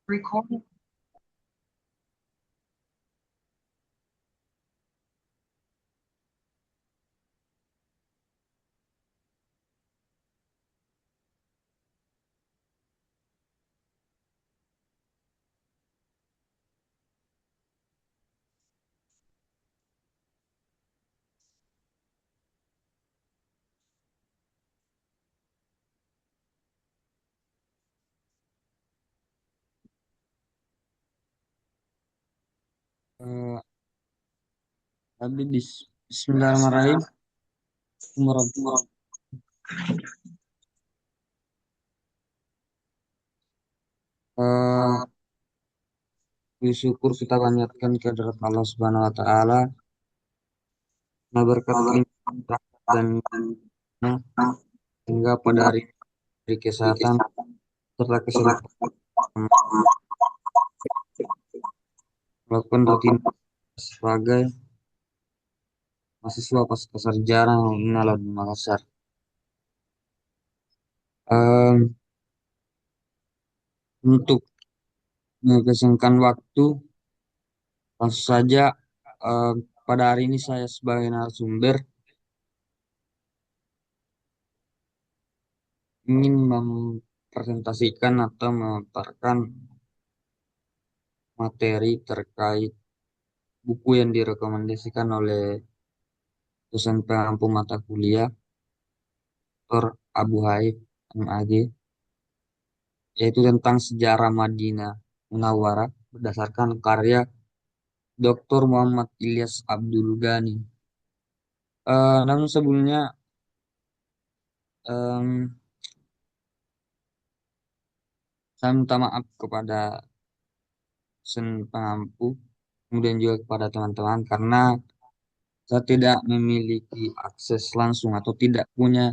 Recording. Eh, Bismillahirrahmanirrahim. Eh, Bersyukur kita panjatkan kehadirat Allah Subhanahu Wa Taala. Nah, berkat limpah dan hingga pada hari ini diberi kesehatan serta kesempatan melakukan rutin sebagai mahasiswa pasca sarjana Unalad Makassar. Eh, untuk mengkesengkan waktu, langsung saja eh, pada hari ini saya sebagai narasumber ingin mempresentasikan atau memaparkan materi terkait buku yang direkomendasikan oleh dosen pengampu mata kuliah Dr. Abu Haif MAG, yaitu tentang sejarah Madinah Munawwarah berdasarkan karya Dr. Muhammad Ilyas Abdul Ghani. Namun sebelumnya em, saya minta maaf kepada dosen pengampu, kemudian juga kepada teman-teman karena saya tidak memiliki akses langsung atau tidak punya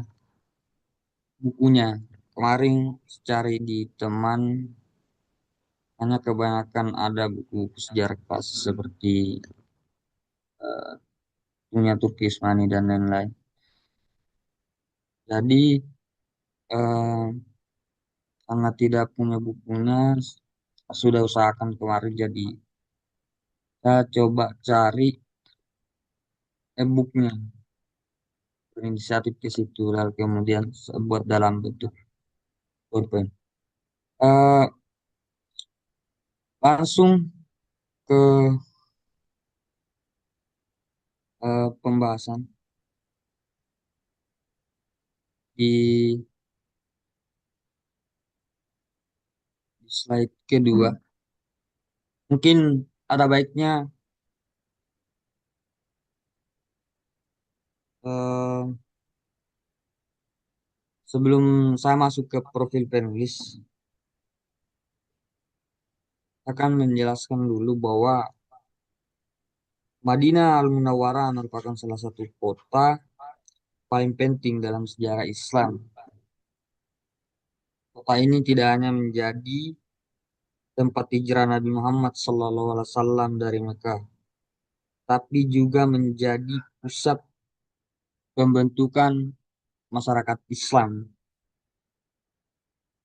bukunya. Kemarin cari di teman hanya kebanyakan ada buku-buku sejarah klasik seperti eh, punya Turki Usmani dan lain-lain. Jadi eh, karena tidak punya bukunya, sudah usahakan kemarin. Jadi saya coba cari e-booknya, berinisiatif ke situ, lalu kemudian saya buat dalam bentuk PowerPoint. Eh, Langsung ke pembahasan di slide kedua. Mungkin ada baiknya eh, sebelum saya masuk ke profil penulis, akan menjelaskan dulu bahwa Madinah Al-Munawwarah merupakan salah satu kota paling penting dalam sejarah Islam. Kota ini tidak hanya menjadi tempat hijrah Nabi Muhammad SAW dari Mekah, tapi juga menjadi pusat pembentukan masyarakat Islam.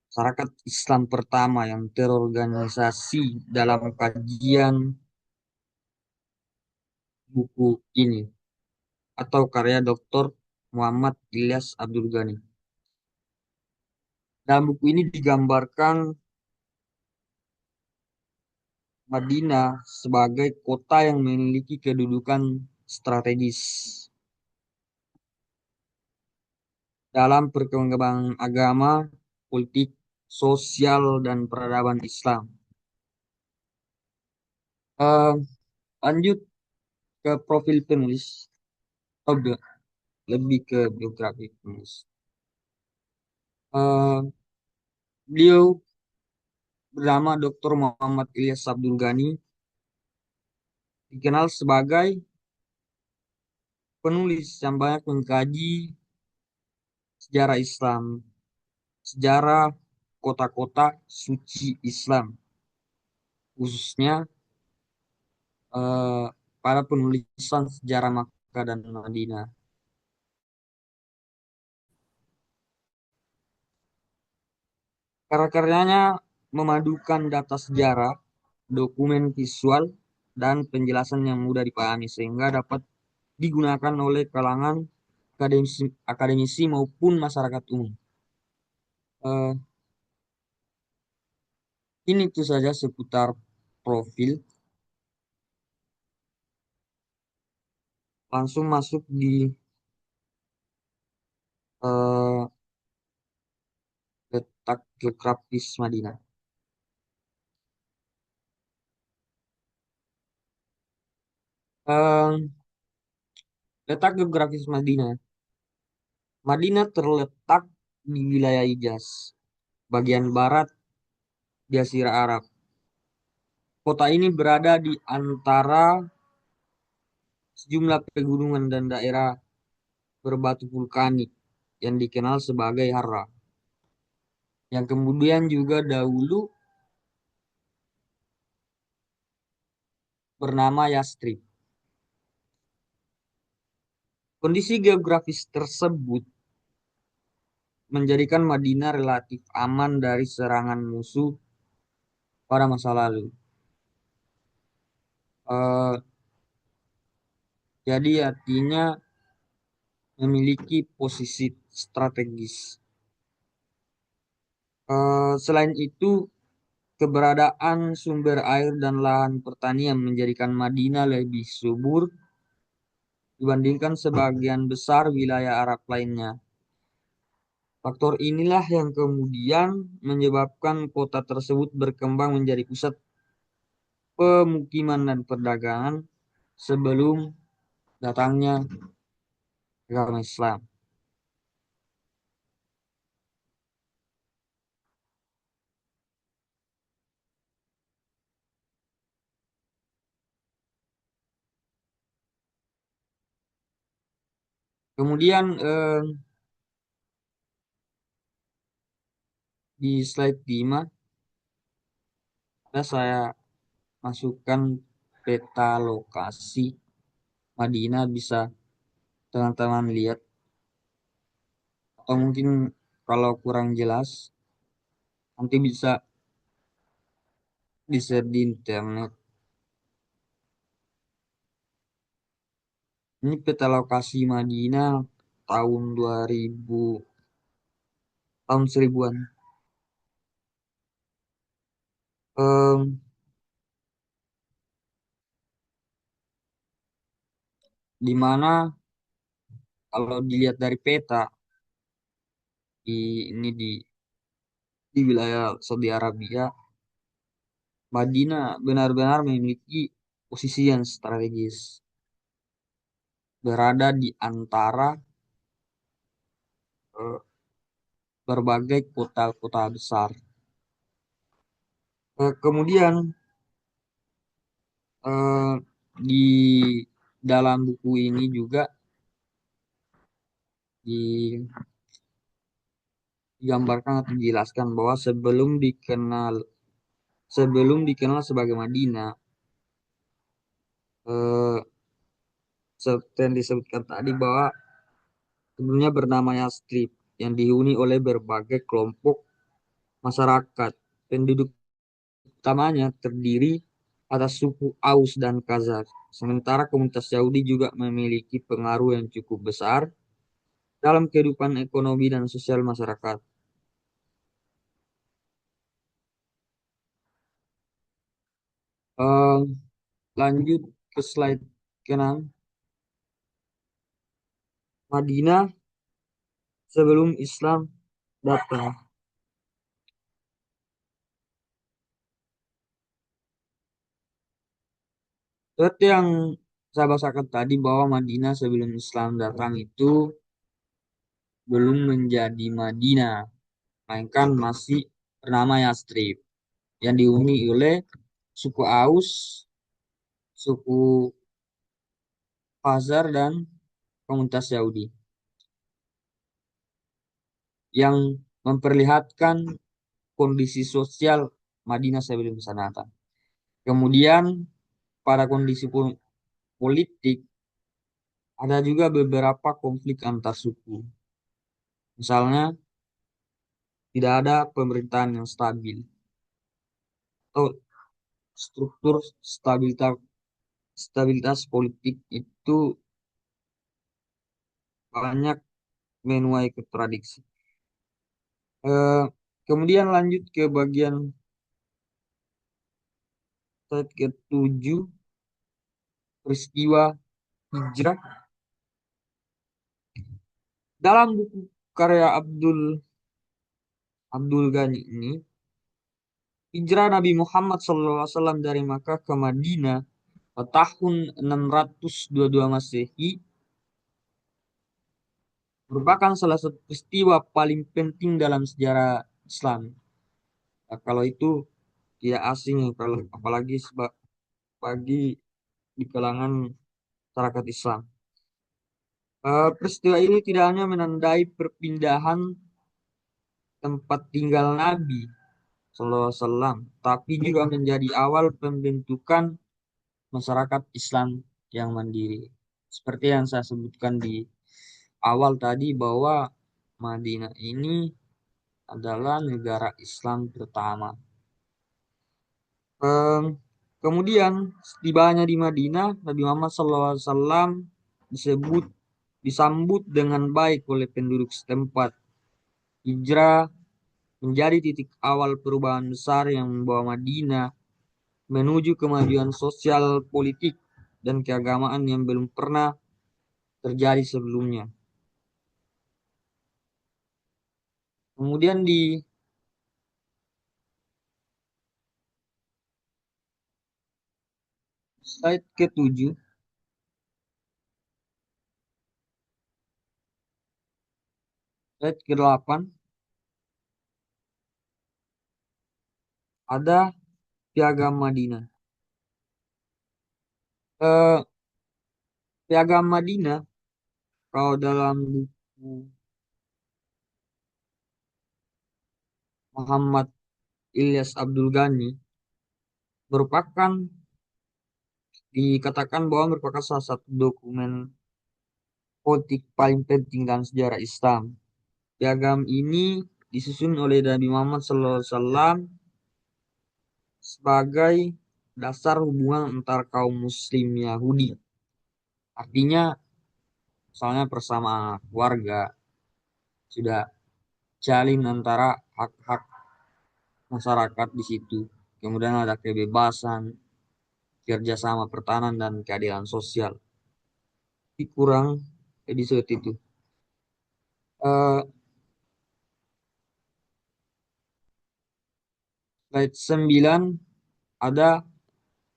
Masyarakat Islam pertama yang terorganisasi dalam kajian buku ini atau karya Dr. Muhammad Ilyas Abdul Ghani. Dalam buku ini digambarkan Madinah sebagai kota yang memiliki kedudukan strategis dalam perkembangan agama, politik, sosial, dan peradaban Islam. Eh, Lanjut ke profil penulis, atau lebih ke biografi penulis. Eh, Beliau bernama Dr. Muhammad Ilyas Abdul Ghani, dikenal sebagai penulis yang banyak mengkaji sejarah Islam, sejarah kota-kota suci Islam, khususnya eh, pada penulisan sejarah Makkah dan Madinah. Karya-karyanya memadukan data sejarah, dokumen visual, dan penjelasan yang mudah dipahami sehingga dapat digunakan oleh kalangan akademisi maupun masyarakat umum. Eh, ini itu saja seputar profil. Langsung masuk di eh, letak geografis Madinah. Eh, letak geografis Madinah. Madinah terletak di wilayah Hijaz, bagian barat Jazirah Arab. Kota ini berada di antara sejumlah pegunungan dan daerah berbatu vulkanik yang dikenal sebagai Harra, yang kemudian juga dahulu bernama Yastrib. Kondisi geografis tersebut menjadikan Madinah relatif aman dari serangan musuh pada masa lalu. Eh, jadi artinya memiliki posisi strategis. Selain itu, keberadaan sumber air dan lahan pertanian menjadikan Madinah lebih subur dibandingkan sebagian besar wilayah Arab lainnya. Faktor inilah yang kemudian menyebabkan kota tersebut berkembang menjadi pusat pemukiman dan perdagangan sebelum datangnya agama Islam. Kemudian di slide 5 ada saya masukkan peta lokasi Madinah, bisa teman-teman lihat, atau mungkin kalau kurang jelas nanti bisa di-share di internet. Ini peta lokasi Madinah tahun 2000, tahun seribuan. Em, di mana kalau dilihat dari peta di wilayah Saudi Arabia, Madinah benar-benar memiliki posisi yang strategis, berada di antara eh, berbagai kota-kota besar. Kemudian eh, di dalam buku ini juga digambarkan atau dijelaskan bahwa sebelum dikenal sebagai Madinah, eh, seperti yang disebutkan tadi bahwa sebelumnya bernama Yastrib yang dihuni oleh berbagai kelompok masyarakat. Penduduk utamanya terdiri atas suku Aus dan Khazar. Sementara komunitas Yahudi juga memiliki pengaruh yang cukup besar dalam kehidupan ekonomi dan sosial masyarakat. Eh, lanjut ke slide ke-6. Madinah sebelum Islam datang. Seperti yang saya bahasakan tadi bahwa Madinah sebelum Islam datang itu belum menjadi Madinah, melainkan masih bernama Yastrib yang dihuni oleh suku Aus, suku Khazar, dan komunitas Yahudi yang memperlihatkan kondisi sosial Madinah sebelum Islam datang. Kemudian pada kondisi politik ada juga beberapa konflik antar suku. Misalnya tidak ada pemerintahan yang stabil. atau struktur stabilitas stabilitas politik itu banyak menuai kontradiksi. Eh, Kemudian lanjut ke bagian slide ke-7, peristiwa hijrah. Dalam buku karya Abdul Ghani ini, hijrah Nabi Muhammad SAW dari Makkah ke Madinah pada tahun 622 Masehi merupakan salah satu peristiwa paling penting dalam sejarah Islam. Nah, kalau itu tidak asing ya, kalau apalagi bagi di kalangan masyarakat Islam. Peristiwa ini tidak hanya menandai perpindahan tempat tinggal Nabi Sallallahu Alaihi Wasallam, tapi juga menjadi awal pembentukan masyarakat Islam yang mandiri. Seperti yang saya sebutkan di awal tadi bahwa Madinah ini adalah negara Islam pertama. Em, Kemudian setibanya di Madinah, Nabi Muhammad SAW disebut disambut dengan baik oleh penduduk setempat. Hijrah menjadi titik awal perubahan besar yang membawa Madinah menuju kemajuan sosial, politik, dan keagamaan yang belum pernah terjadi sebelumnya. Kemudian di slide ke-7, slide ke-8, ada Piagam Madinah. Eh, Piagam Madinah, kalau dalam buku Muhammad Ilyas Abdul Ghani, merupakan dikatakan bahwa merupakan salah satu dokumen politik paling penting dalam sejarah Islam. Piagam ini disusun oleh Nabi Muhammad SAW sebagai dasar hubungan antar kaum Muslim Yahudi. Artinya, misalnya persamaan warga sudah jalin antara hak-hak masyarakat di situ. Kemudian ada kebebasan, kerjasama pertahanan, dan keadilan sosial. Tapi kurang episode itu. Eh, Slide 9 ada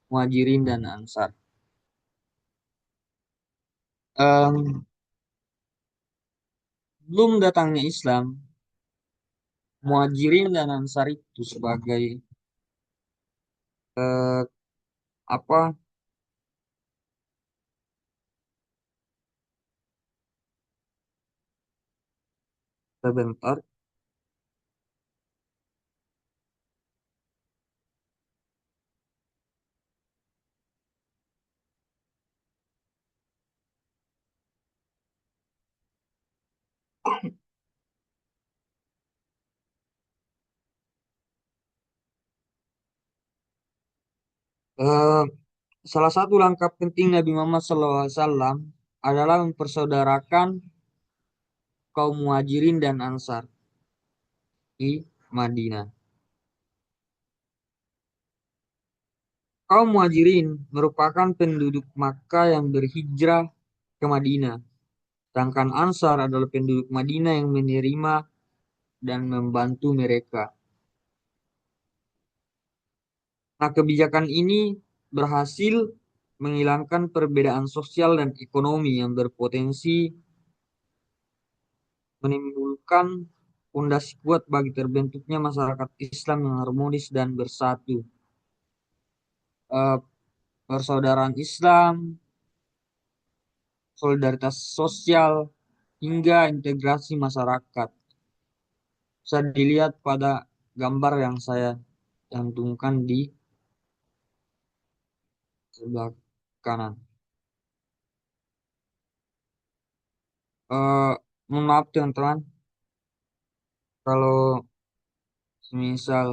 Muhajirin dan Ansar. Em, Belum datangnya Islam, Muhajirin dan Ansar itu sebagai eh, apa sebentar. Eh, Salah satu langkah penting Nabi Muhammad SAW adalah mempersaudarakan kaum Muhajirin dan Ansar di Madinah. Kaum Muhajirin merupakan penduduk Makkah yang berhijrah ke Madinah, sedangkan Ansar adalah penduduk Madinah yang menerima dan membantu mereka. Nah, kebijakan ini berhasil menghilangkan perbedaan sosial dan ekonomi yang berpotensi menimbulkan fondasi kuat bagi terbentuknya masyarakat Islam yang harmonis dan bersatu. Eh, Persaudaraan Islam, solidaritas sosial, hingga integrasi masyarakat. Bisa dilihat pada gambar yang saya cantumkan di sebelah kanan. Eh, Mohon maaf teman-teman, kalau misal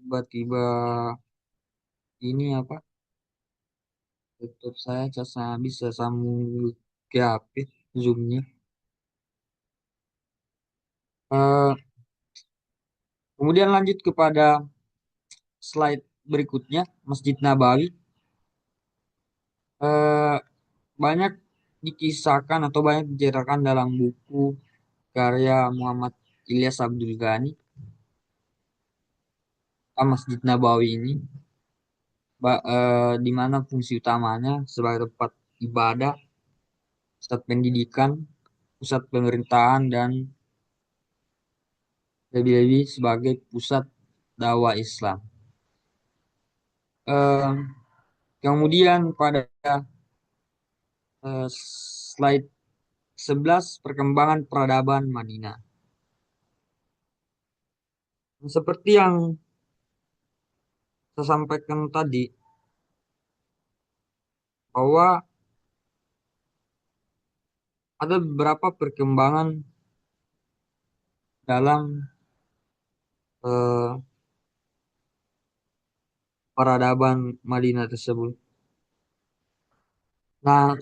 Tiba-tiba ini apa? Laptop saya casnya bisa sambung ke HP Zoom-nya. Eh, Kemudian lanjut kepada slide berikutnya, Masjid Nabawi. Eh, Banyak dikisahkan atau banyak diceritakan dalam buku karya Muhammad Ilyas Abdul Ghani tentang Masjid Nabawi ini, di mana fungsi utamanya sebagai tempat ibadah, pusat pendidikan, pusat pemerintahan, dan lebih-lebih sebagai pusat dakwah Islam. Eh, Kemudian pada slide 11 perkembangan peradaban Madinah. Seperti yang saya sampaikan tadi, bahwa ada beberapa perkembangan dalam eh, peradaban Madinah tersebut. Nah,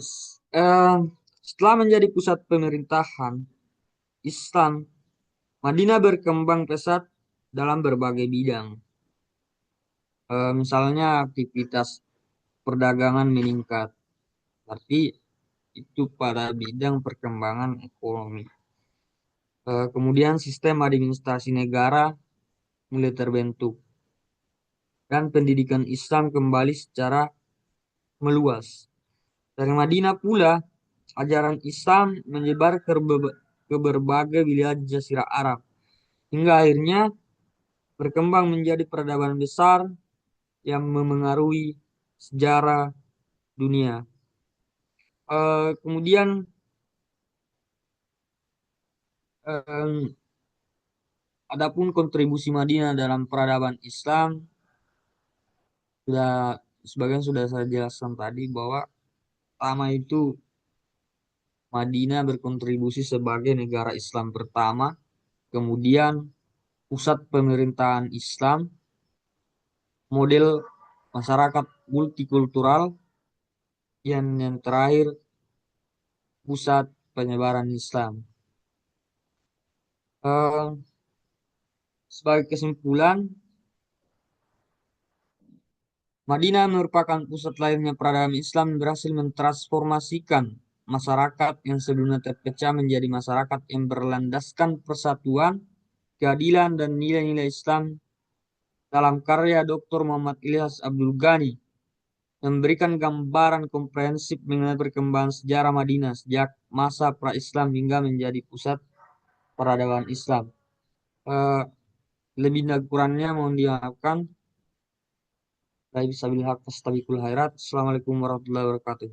setelah menjadi pusat pemerintahan Islam, Madinah berkembang pesat dalam berbagai bidang. Misalnya aktivitas perdagangan meningkat, tapi itu pada bidang perkembangan ekonomi. Kemudian sistem administrasi negara mulai terbentuk dan pendidikan Islam kembali secara meluas. Dari Madinah pula, ajaran Islam menyebar ke berbagai wilayah Jazirah Arab, hingga akhirnya berkembang menjadi peradaban besar yang memengaruhi sejarah dunia. Kemudian, eh, adapun kontribusi Madinah dalam peradaban Islam, sudah sebagian sudah saya jelaskan tadi bahwa pertama itu Madinah berkontribusi sebagai negara Islam pertama, kemudian pusat pemerintahan Islam, model masyarakat multikultural, yang terakhir pusat penyebaran Islam. Eh, Sebagai kesimpulan, Madinah merupakan pusat lahirnya peradaban Islam yang berhasil mentransformasikan masyarakat yang sebelumnya terpecah menjadi masyarakat yang berlandaskan persatuan, keadilan, dan nilai-nilai Islam dalam karya Dr. Muhammad Ilyas Abdul Ghani, memberikan gambaran komprehensif mengenai perkembangan sejarah Madinah sejak masa pra-Islam hingga menjadi pusat peradaban Islam. Eh, Lebih dan kurangnya mohon dimaafkan. Saya bisa bilang fastabikul khairat. Assalamualaikum warahmatullahi wabarakatuh.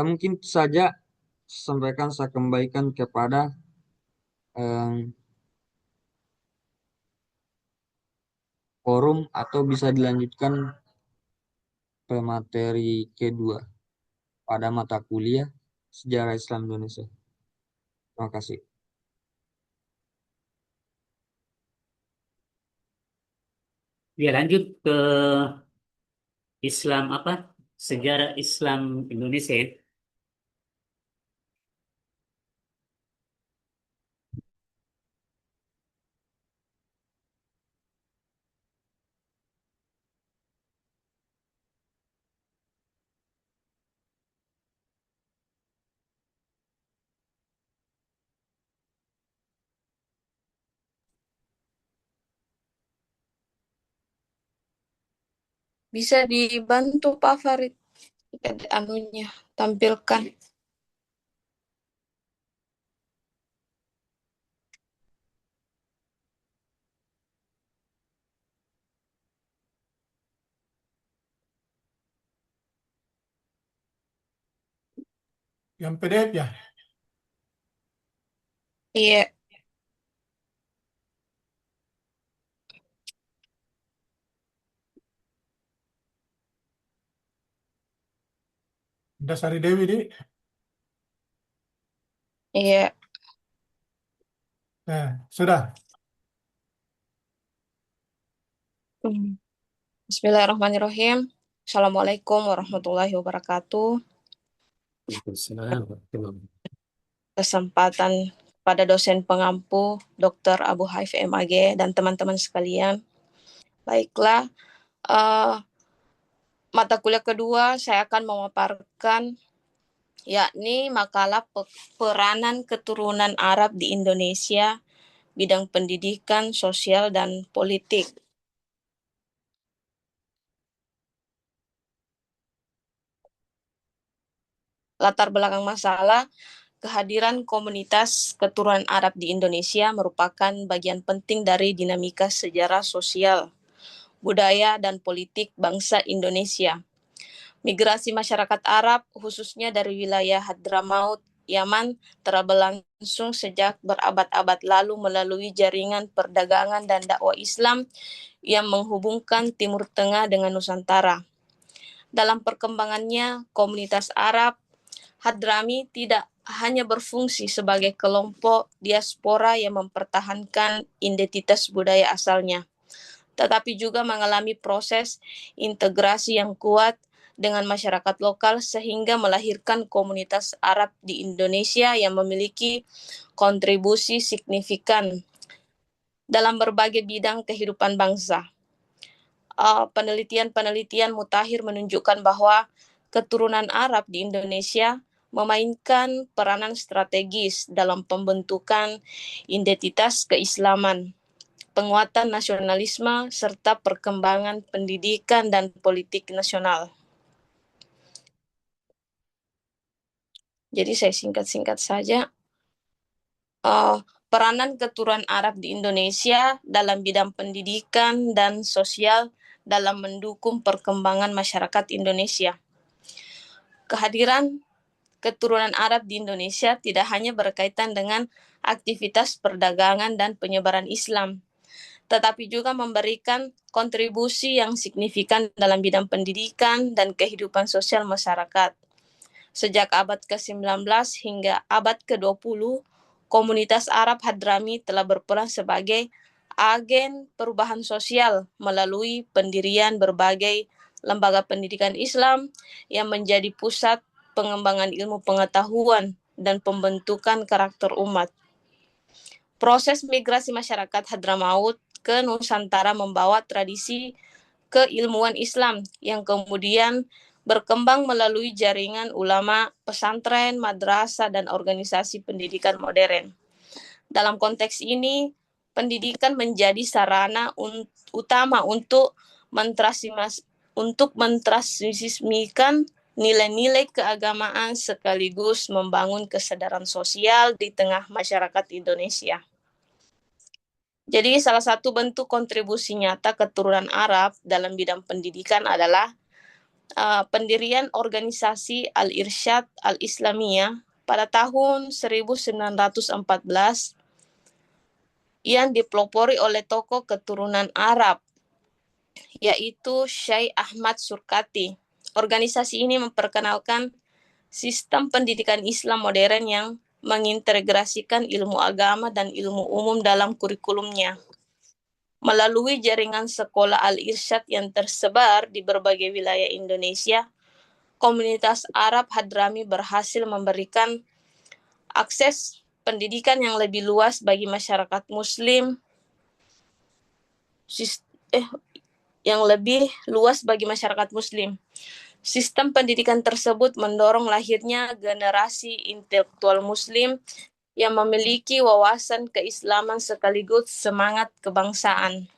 Mungkin itu saja sampaikan, saya kembalikan kepada eh, forum atau bisa dilanjutkan ke materi kedua pada mata kuliah Sejarah Islam Indonesia. Terima kasih. Ya, lanjut ke Islam apa? Sejarah Islam Indonesia. Ya. Bisa dibantu Pak Farid anunya tampilkan. Yang PDF ya? Iya, Dasari Dewi di. iya. Sudah. Hmm. Bismillahirrahmanirrahim. Assalamualaikum warahmatullahi wabarakatuh. Waalaikumsalam warahmatullahi wabarakatuh. Kesempatan pada dosen pengampu Dr. Abu Haif MAG dan teman-teman sekalian. Baiklah, mata kuliah kedua saya akan memaparkan yakni makalah peranan keturunan Arab di Indonesia, bidang pendidikan, sosial, dan politik. Latar belakang masalah, kehadiran komunitas keturunan Arab di Indonesia merupakan bagian penting dari dinamika sejarah sosial, budaya, dan politik bangsa Indonesia. Migrasi masyarakat Arab, khususnya dari wilayah Hadramaut, Yaman, telah berlangsung sejak berabad-abad lalu melalui jaringan perdagangan dan dakwah Islam yang menghubungkan Timur Tengah dengan Nusantara. Dalam perkembangannya, komunitas Arab Hadrami tidak hanya berfungsi sebagai kelompok diaspora yang mempertahankan identitas budaya asalnya, tetapi juga mengalami proses integrasi yang kuat dengan masyarakat lokal sehingga melahirkan komunitas Arab di Indonesia yang memiliki kontribusi signifikan dalam berbagai bidang kehidupan bangsa. Penelitian-penelitian mutakhir menunjukkan bahwa keturunan Arab di Indonesia memainkan peranan strategis dalam pembentukan identitas keislaman, penguatan nasionalisme, serta perkembangan pendidikan dan politik nasional. Jadi saya singkat-singkat saja. Peranan keturunan Arab di Indonesia dalam bidang pendidikan dan sosial dalam mendukung perkembangan masyarakat Indonesia. Kehadiran keturunan Arab di Indonesia tidak hanya berkaitan dengan aktivitas perdagangan dan penyebaran Islam, tetapi juga memberikan kontribusi yang signifikan dalam bidang pendidikan dan kehidupan sosial masyarakat. Sejak abad ke-19 hingga abad ke-20, komunitas Arab Hadrami telah berperan sebagai agen perubahan sosial melalui pendirian berbagai lembaga pendidikan Islam yang menjadi pusat pengembangan ilmu pengetahuan dan pembentukan karakter umat. Proses migrasi masyarakat Hadramaut ke Nusantara membawa tradisi keilmuan Islam yang kemudian berkembang melalui jaringan ulama, pesantren, madrasah, dan organisasi pendidikan modern. Dalam konteks ini, pendidikan menjadi sarana utama untuk mentransmisikan nilai-nilai keagamaan sekaligus membangun kesadaran sosial di tengah masyarakat Indonesia. Jadi salah satu bentuk kontribusi nyata keturunan Arab dalam bidang pendidikan adalah pendirian organisasi Al-Irsyad Al-Islamiyah pada tahun 1914 yang dipelopori oleh tokoh keturunan Arab, yaitu Syekh Ahmad Surkati. Organisasi ini memperkenalkan sistem pendidikan Islam modern yang mengintegrasikan ilmu agama dan ilmu umum dalam kurikulumnya. Melalui jaringan sekolah Al-Irsyad yang tersebar di berbagai wilayah Indonesia, komunitas Arab Hadrami berhasil memberikan akses pendidikan yang lebih luas bagi masyarakat Muslim, Sistem pendidikan tersebut mendorong lahirnya generasi intelektual Muslim yang memiliki wawasan keislaman sekaligus semangat kebangsaan.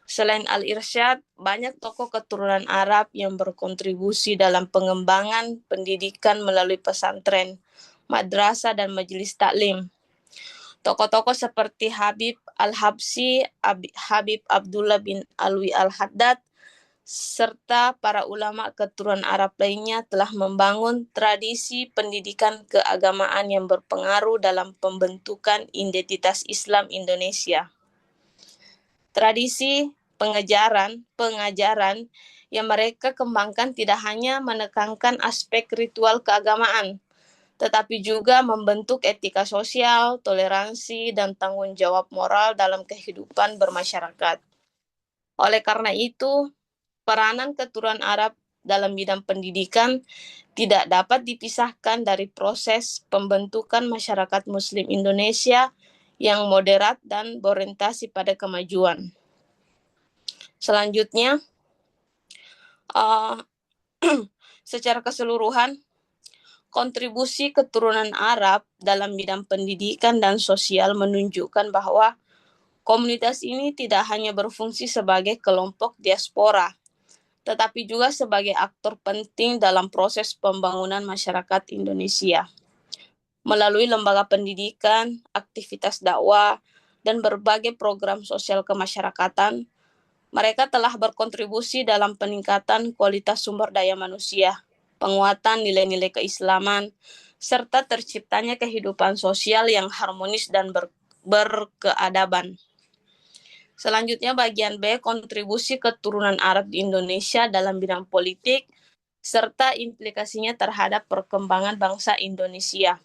Selain Al-Irsyad, banyak tokoh keturunan Arab yang berkontribusi dalam pengembangan pendidikan melalui pesantren, madrasah, dan majelis taklim. Tokoh-tokoh seperti Habib Al-Habsyi, Habib Abdullah bin Alwi Al-Haddad, serta para ulama keturunan Arab lainnya telah membangun tradisi pendidikan keagamaan yang berpengaruh dalam pembentukan identitas Islam Indonesia. Tradisi pengajaran yang mereka kembangkan tidak hanya menekankan aspek ritual keagamaan, tetapi juga membentuk etika sosial, toleransi, dan tanggung jawab moral dalam kehidupan bermasyarakat. Oleh karena itu, peranan keturunan Arab dalam bidang pendidikan tidak dapat dipisahkan dari proses pembentukan masyarakat Muslim Indonesia yang moderat dan berorientasi pada kemajuan. Selanjutnya, secara keseluruhan, kontribusi keturunan Arab dalam bidang pendidikan dan sosial menunjukkan bahwa komunitas ini tidak hanya berfungsi sebagai kelompok diaspora, tetapi juga sebagai aktor penting dalam proses pembangunan masyarakat Indonesia. Melalui lembaga pendidikan, aktivitas dakwah, dan berbagai program sosial kemasyarakatan, mereka telah berkontribusi dalam peningkatan kualitas sumber daya manusia, penguatan nilai-nilai keislaman, serta terciptanya kehidupan sosial yang harmonis dan berkeadaban. Selanjutnya bagian B, kontribusi keturunan Arab di Indonesia dalam bidang politik, serta implikasinya terhadap perkembangan bangsa Indonesia.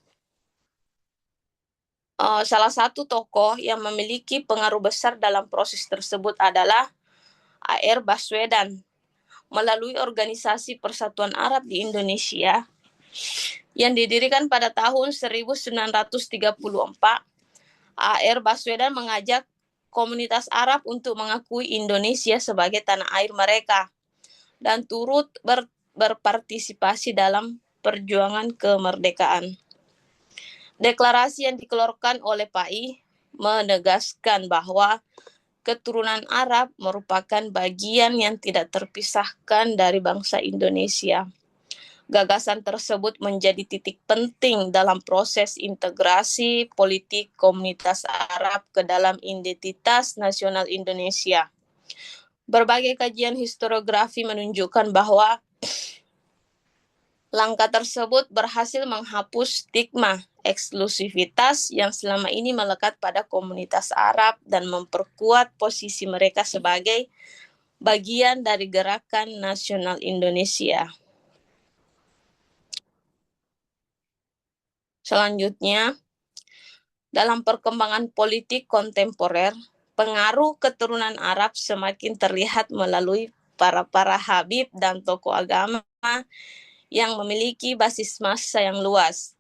Salah satu tokoh yang memiliki pengaruh besar dalam proses tersebut adalah A.R. Baswedan. Melalui organisasi Persatuan Arab di Indonesia yang didirikan pada tahun 1934, A.R. Baswedan mengajak komunitas Arab untuk mengakui Indonesia sebagai tanah air mereka dan turut berpartisipasi dalam perjuangan kemerdekaan. Deklarasi yang dikeluarkan oleh PAI menegaskan bahwa keturunan Arab merupakan bagian yang tidak terpisahkan dari bangsa Indonesia. Gagasan tersebut menjadi titik penting dalam proses integrasi politik komunitas Arab ke dalam identitas nasional Indonesia. Berbagai kajian historiografi menunjukkan bahwa langkah tersebut berhasil menghapus stigma eksklusivitas yang selama ini melekat pada komunitas Arab dan memperkuat posisi mereka sebagai bagian dari gerakan nasional Indonesia. Selanjutnya, dalam perkembangan politik kontemporer, pengaruh keturunan Arab semakin terlihat melalui para habib dan tokoh agama yang memiliki basis massa yang luas.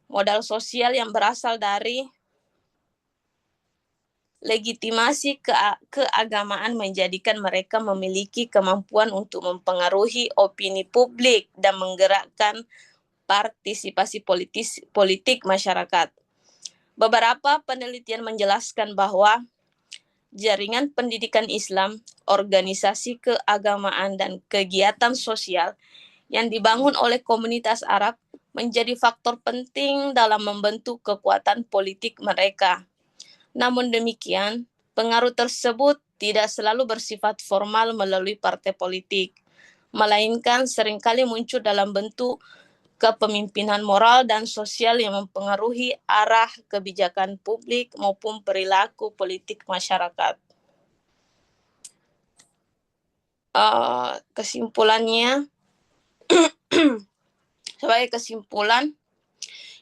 Modal sosial yang berasal dari legitimasi keagamaan menjadikan mereka memiliki kemampuan untuk mempengaruhi opini publik dan menggerakkan partisipasi politik masyarakat. Beberapa penelitian menjelaskan bahwa jaringan pendidikan Islam, organisasi keagamaan, dan kegiatan sosial yang dibangun oleh komunitas Arab menjadi faktor penting dalam membentuk kekuatan politik mereka. Namun demikian, pengaruh tersebut tidak selalu bersifat formal melalui partai politik, melainkan seringkali muncul dalam bentuk kepemimpinan moral dan sosial yang mempengaruhi arah kebijakan publik maupun perilaku politik masyarakat. Kesimpulannya, sebagai kesimpulan,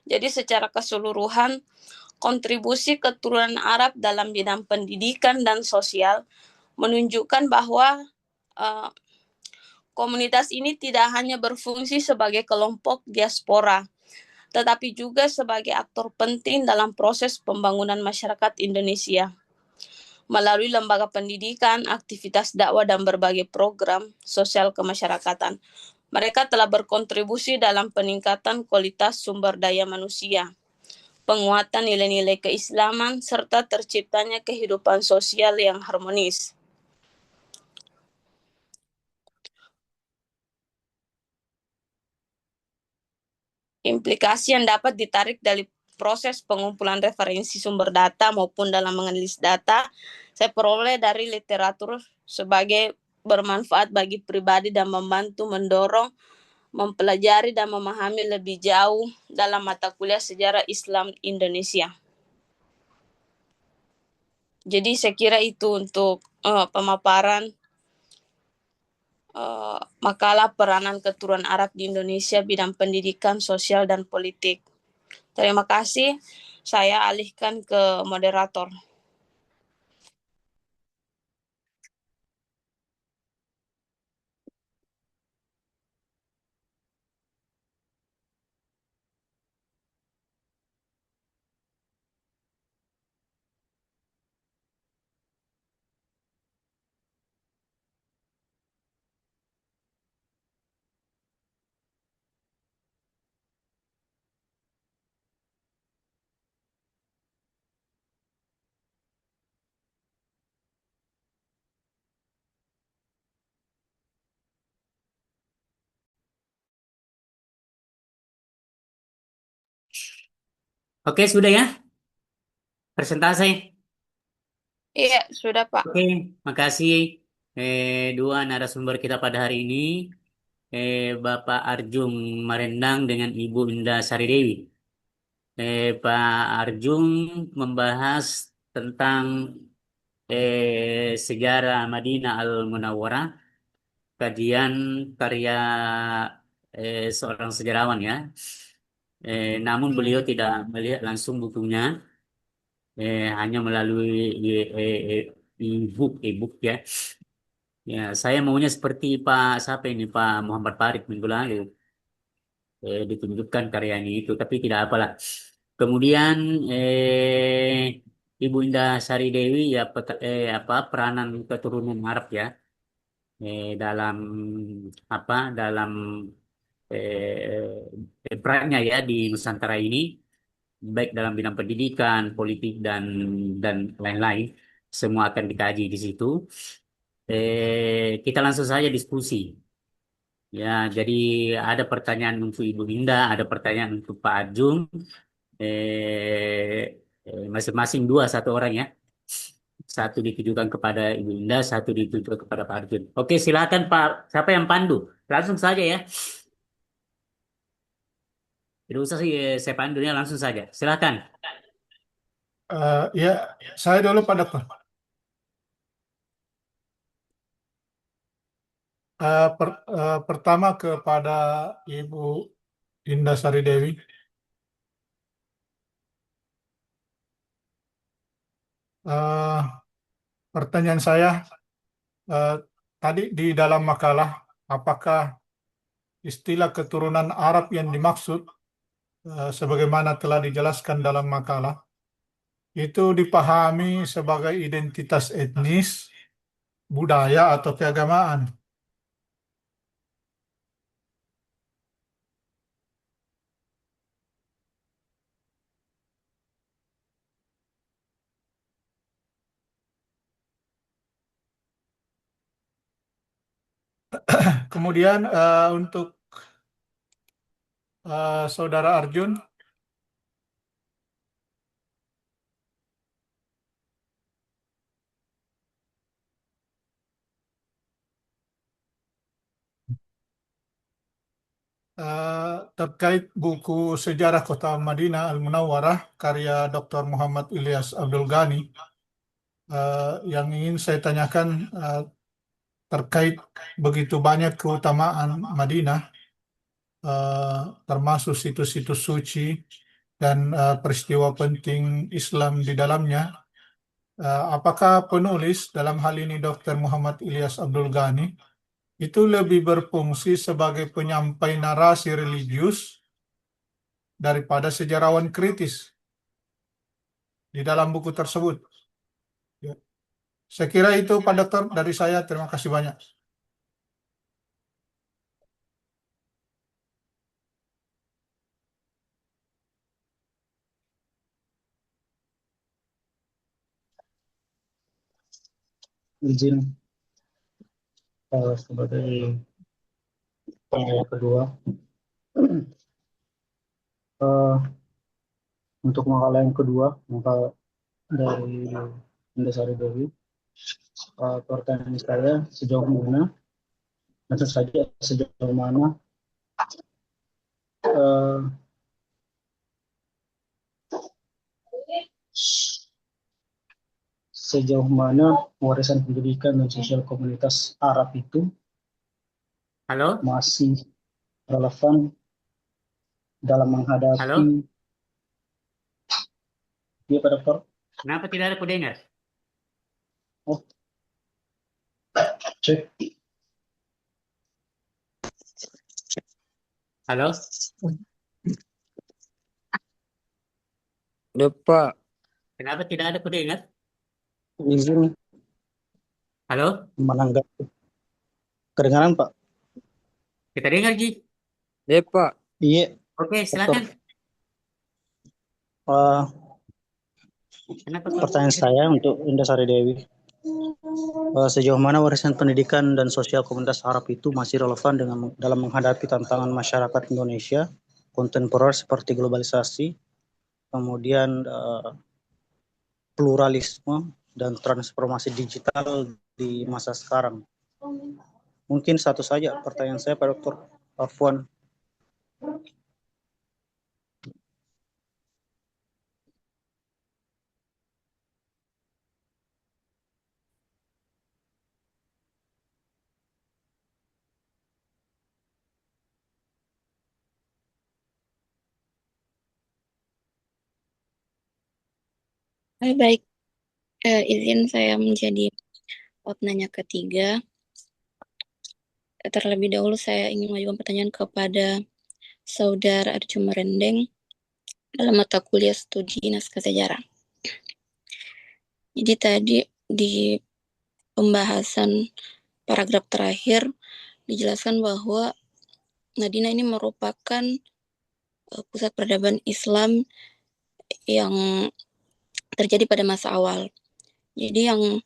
jadi secara keseluruhan, kontribusi keturunan Arab dalam bidang pendidikan dan sosial menunjukkan bahwa komunitas ini tidak hanya berfungsi sebagai kelompok diaspora, tetapi juga sebagai aktor penting dalam proses pembangunan masyarakat Indonesia. Melalui lembaga pendidikan, aktivitas dakwah, dan berbagai program sosial kemasyarakatan, mereka telah berkontribusi dalam peningkatan kualitas sumber daya manusia, penguatan nilai-nilai keislaman, serta terciptanya kehidupan sosial yang harmonis. Implikasi yang dapat ditarik dari proses pengumpulan referensi sumber data maupun dalam menganalisis data, saya peroleh dari literatur sebagai bermanfaat bagi pribadi dan membantu mendorong, mempelajari dan memahami lebih jauh dalam mata kuliah sejarah Islam Indonesia. Jadi saya kira itu untuk pemaparan makalah peranan keturunan Arab di Indonesia bidang pendidikan, sosial, dan politik. Terima kasih. Saya alihkan ke moderator. Oke, sudah ya presentasi. Iya, sudah Pak. Oke, makasih dua narasumber kita pada hari ini, Bapak Arjung Marendang dengan Ibu Indah Saridewi. Pak Arjung membahas tentang sejarah Madinah Al-Munawwarah, kajian karya seorang sejarawan ya. Namun beliau tidak melihat langsung bukunya, hanya melalui e-book ya. Ya, saya maunya seperti Pak siapa ini Pak Muhammad Farid minggu lalu, ditunjukkan karya ini itu, tapi tidak apalah. Kemudian Ibu Indah Sari Dewi ya apa peranan keturunan Arab ya, dalam apa dalam perannya ya di Nusantara ini, baik dalam bidang pendidikan, politik dan lain-lain, semua akan dikaji di situ. Kita langsung saja diskusi. Ya, jadi ada pertanyaan untuk Ibu Indah, ada pertanyaan untuk Pak Ajung. Masing-masing dua satu orang ya. Satu ditujukan kepada Ibu Indah, satu ditujukan kepada Pak Arjun. Oke, silakan Pak. Siapa yang pandu? Langsung saja ya. Tidak usah sih saya pandunya, langsung saja. Silakan. Ya, saya dulu Pak Dokter. Pertama kepada Ibu Indah Sari Dewi. Pertanyaan saya tadi di dalam makalah, apakah istilah keturunan Arab yang dimaksud, sebagaimana telah dijelaskan dalam makalah, itu dipahami sebagai identitas etnis, budaya, atau keagamaan? Kemudian untuk Saudara Arjun, terkait buku Sejarah Kota Madinah Al-Munawwarah karya Dr. Muhammad Ilyas Abdul Ghani, yang ingin saya tanyakan terkait begitu banyak keutamaan Madinah, termasuk situs-situs suci dan peristiwa penting Islam di dalamnya. Apakah penulis, dalam hal ini Dr. Muhammad Ilyas Abdul Ghani, itu lebih berfungsi sebagai penyampai narasi religius daripada sejarawan kritis di dalam buku tersebut? Ya. Saya kira itu Pak Dokter dari saya. Terima kasih banyak. Izin sebagai penanya kedua. Untuk makalah yang kedua, makalah dari Indah Sari Dewi, pertanyaan saya sejauh mana, tentu saja sejauh mana warisan pendidikan dan sosial komunitas Arab itu Halo? masih relevan dalam menghadapi. Halo? Iya Pak Dokter. Kenapa tidak ada kudengar? Oh. Cek. Halo? Udah Pak. Kenapa tidak ada kudengar? Izin Halo? menanggapi. Kedengaran Pak? Kita dengar, Ji. Ya Pak. Iya. Oke, silakan. Kenapa Pertanyaan saya untuk Indah Sari Dewi. Sejauh mana warisan pendidikan dan sosial komunitas Arab itu masih relevan dalam menghadapi tantangan masyarakat Indonesia kontemporer seperti globalisasi, kemudian pluralisme dan transformasi digital di masa sekarang. Mungkin satu saja pertanyaan saya Pak Dr. Afwan. Baik, izin saya menjadi penanya ketiga. Terlebih dahulu saya ingin mengajukan pertanyaan kepada Saudara Arjuna Merendeng dalam mata kuliah studi naskah sejarah. Jadi tadi di pembahasan paragraf terakhir dijelaskan bahwa Madinah ini merupakan pusat peradaban Islam yang terjadi pada masa awal. Jadi yang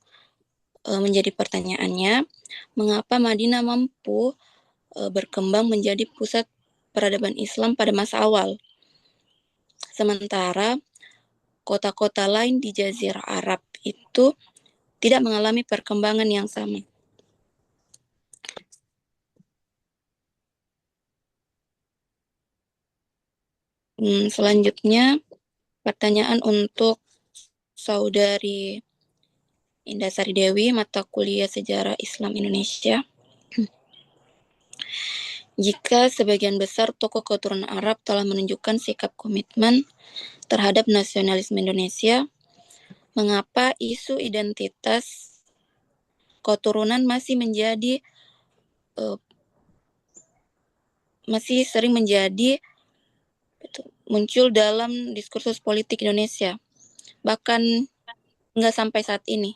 menjadi pertanyaannya, mengapa Madinah mampu berkembang menjadi pusat peradaban Islam pada masa awal, sementara kota-kota lain di Jazirah Arab itu tidak mengalami perkembangan yang sama. Selanjutnya, pertanyaan untuk Saudari Indah Sari Dewi, mata kuliah Sejarah Islam Indonesia. Jika sebagian besar tokoh keturunan Arab telah menunjukkan sikap komitmen terhadap nasionalisme Indonesia, mengapa isu identitas keturunan masih sering menjadi muncul dalam diskursus politik Indonesia, bahkan nggak sampai saat ini?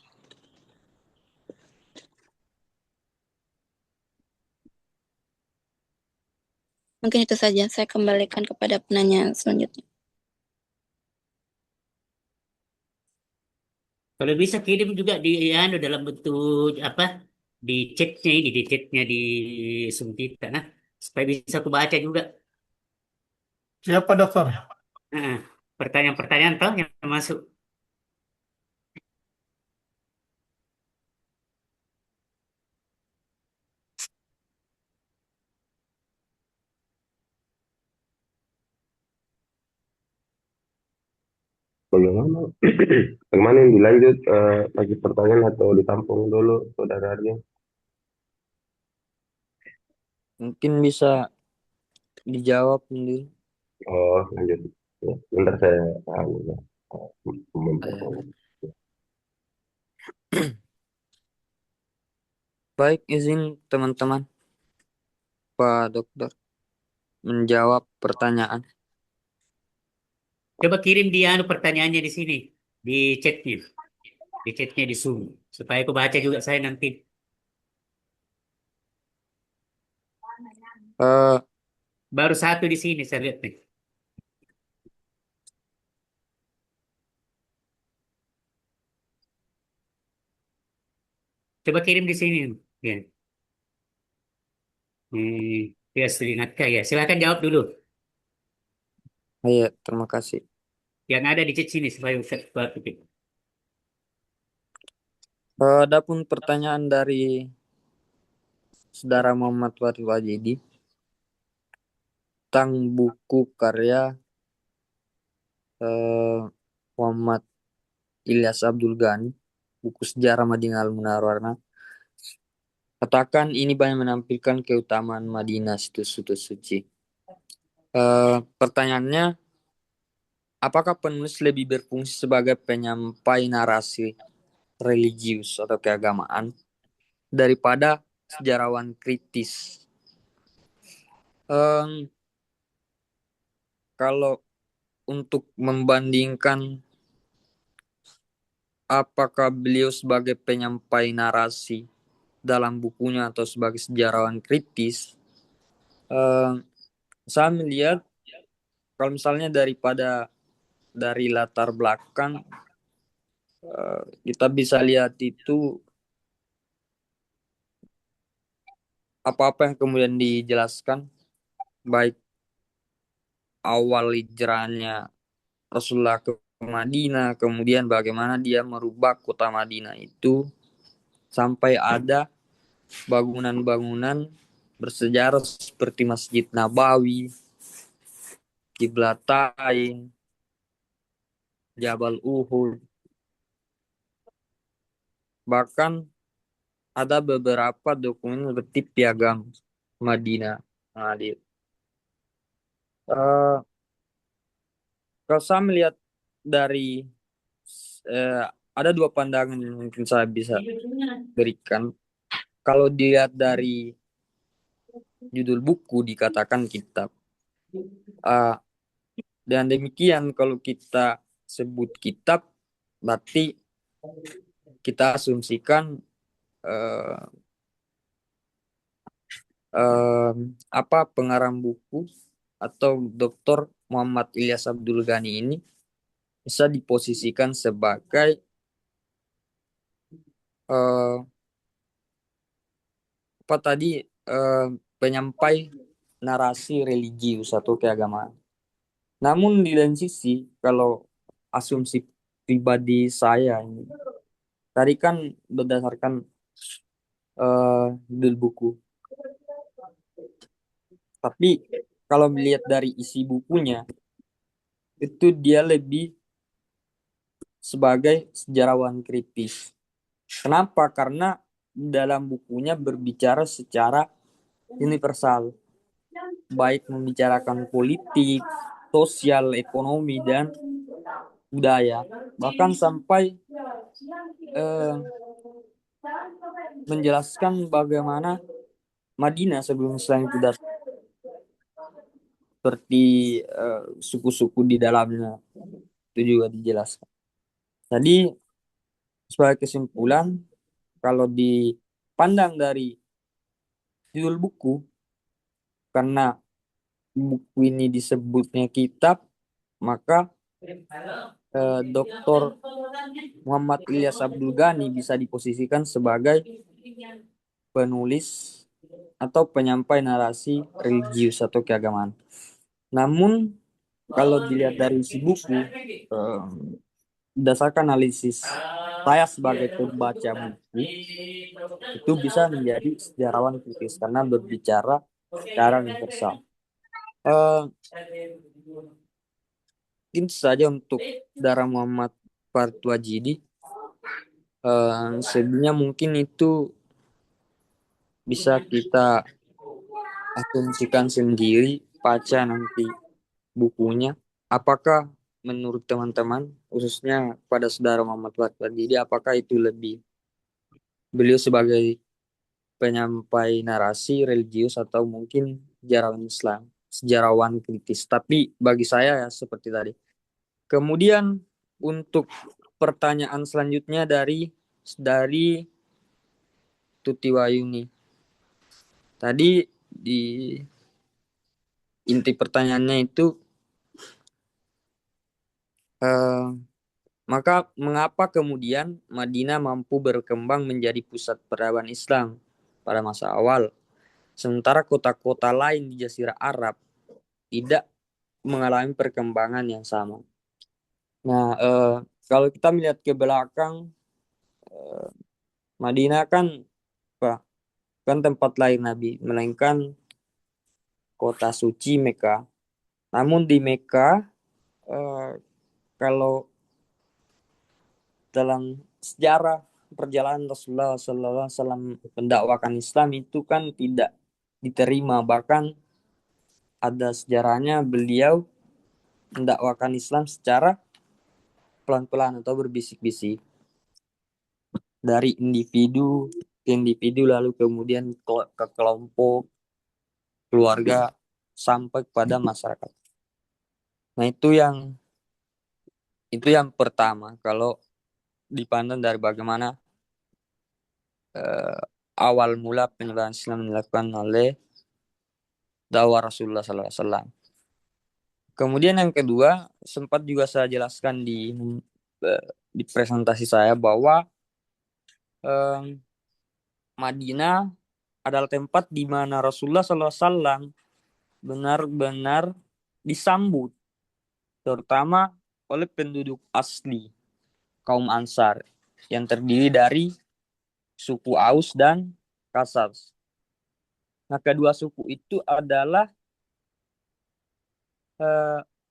Mungkin itu saja. Saya kembalikan kepada penanya selanjutnya. Kalau bisa kirim juga di dalam bentuk apa di chatnya ini, di chatnya di Zoom kita, nah supaya bisa aku baca juga. Siapa dokter? Nah, pertanyaan-pertanyaan toh yang masuk. Bagaimana? Bagaimana yang dilanjut lagi pertanyaan atau ditampung dulu saudara Arya? Mungkin bisa dijawab dulu. Oh, lanjut. Ya, bentar saya ya, mempertanyakan. Baik, izin teman-teman, Pak Dokter menjawab pertanyaan. Coba kirim di pertanyaannya di sini, di chatnya, di Zoom, supaya aku baca juga saya nanti. Eh, Baru satu di sini saya lihat nih. Coba kirim di sini. Ya. Ya, seringatkah ya? Silakan jawab dulu. iya, terima kasih. Yang ada di chat sini supaya Ustaz Bapak. Adapun pertanyaan dari Saudara Muhammad Farid Wajidi tentang buku karya Muhammad Ilyas Abdul Ghani, buku sejarah Madinah Al-Munawwarah, katakan ini banyak menampilkan keutamaan Madinah, situs-situs suci. Pertanyaannya, apakah penulis lebih berfungsi sebagai penyampai narasi religius atau keagamaan daripada sejarawan kritis? Kalau untuk membandingkan apakah beliau sebagai penyampai narasi dalam bukunya atau sebagai sejarawan kritis, saya melihat kalau misalnya dari latar belakang kita bisa lihat itu apa-apa yang kemudian dijelaskan, baik awal hijrahnya Rasulullah ke Madinah, kemudian bagaimana dia merubah kota Madinah itu sampai ada bangunan-bangunan bersejarah seperti Masjid Nabawi, Qiblatain, Jabal Uhud. Bahkan ada beberapa dokumen seperti piagam Madinah. Nah, kalau saya melihat dari ada dua pandangan yang mungkin saya bisa berikan. Kalau dilihat dari judul buku dikatakan kitab. Dan demikian kalau kita sebut kitab, berarti kita asumsikan pengarang buku atau Dr. Muhammad Ilyas Abdul Ghani ini bisa diposisikan sebagai penyampai narasi religius atau keagamaan. Namun di lain sisi, kalau asumsi pribadi saya ini, tadi kan berdasarkan judul buku. Tapi kalau melihat dari isi bukunya, itu dia lebih sebagai sejarawan kritis. Kenapa? Karena dalam bukunya berbicara secara universal, baik membicarakan politik, sosial, ekonomi, dan budaya. Bahkan sampai menjelaskan bagaimana Madinah sebelum Islam itu datang, seperti suku-suku di dalamnya, itu juga dijelaskan. Jadi sebagai kesimpulan, kalau dipandang dari judul buku, karena buku ini disebutnya kitab, maka Dr. Muhammad Ilyas Abdul Ghani bisa diposisikan sebagai penulis atau penyampai narasi religius atau keagamaan. Namun kalau dilihat dari isi buku, berdasarkan analisis saya sebagai pembaca buku, itu bisa menjadi sejarawan kritis karena berbicara secara universal. Mungkin saja untuk Dara Muhammad Farid Wajidi, sebenarnya mungkin itu bisa kita asumsikan sendiri, baca nanti bukunya. Apakah menurut teman-teman, khususnya pada Saudara Muhammad Farid Wajidi, apakah itu lebih beliau sebagai penyampai narasi religius atau mungkin sejarawan Islam, sejarawan kritis? Tapi bagi saya ya seperti tadi. Kemudian untuk pertanyaan selanjutnya dari Tuti Wayuni. Tadi di inti pertanyaannya itu, maka mengapa kemudian Madinah mampu berkembang menjadi pusat peradaban Islam pada masa awal, sementara kota-kota lain di Jazirah Arab tidak mengalami perkembangan yang sama? Nah, kalau kita melihat ke belakang, Madinah kan tempat lahir Nabi, melainkan kota suci Mekah. Namun di Mekah, kalau dalam sejarah perjalanan Rasulullah SAW mendakwakan Islam itu kan tidak diterima. Bahkan ada sejarahnya beliau mendakwakan Islam secara pelan-pelan atau berbisik-bisik, dari individu ke individu, lalu kemudian ke kelompok, keluarga, sampai pada masyarakat. Nah, itu yang pertama kalau dipandang dari bagaimana awal mula penyebaran Islam dilakukan oleh dakwah Rasulullah SAW. Kemudian yang kedua, sempat juga saya jelaskan di presentasi saya bahwa Madinah adalah tempat di mana Rasulullah SAW benar-benar disambut, terutama oleh penduduk asli kaum Ansar yang terdiri dari suku Aus dan Khazraj. Nah, kedua suku itu adalah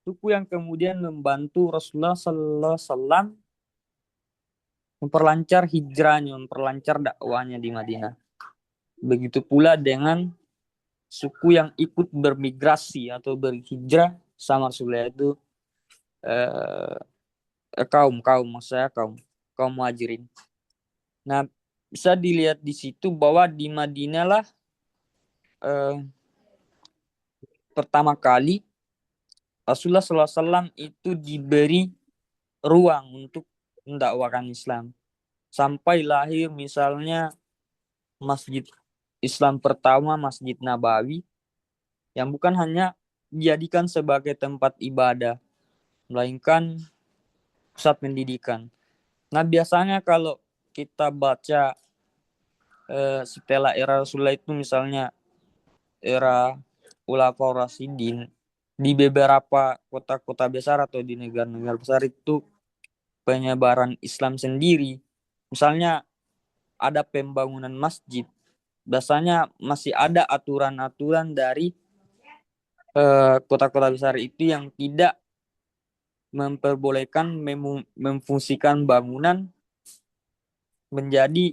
suku yang kemudian membantu Rasulullah Sallallahu Alaihi Wasallam memperlancar hijrahnya, memperlancar dakwahnya di Madinah. Begitu pula dengan suku yang ikut bermigrasi atau berhijrah sama Rasulullah itu kaum muhajirin. Nah, bisa dilihat di situ bahwa di Madinah lah pertama kali Rasulullah SAW itu diberi ruang untuk mendakwakan Islam. Sampai lahir misalnya Masjid Islam pertama, Masjid Nabawi, yang bukan hanya dijadikan sebagai tempat ibadah, melainkan pusat pendidikan. Nah, biasanya kalau kita baca setelah era Rasulullah itu misalnya era Khulafaur Rasyidin, di beberapa kota-kota besar atau di negara-negara besar itu penyebaran Islam sendiri. Misalnya ada pembangunan masjid, biasanya masih ada aturan-aturan dari kota-kota besar itu yang tidak memperbolehkan memfungsikan bangunan menjadi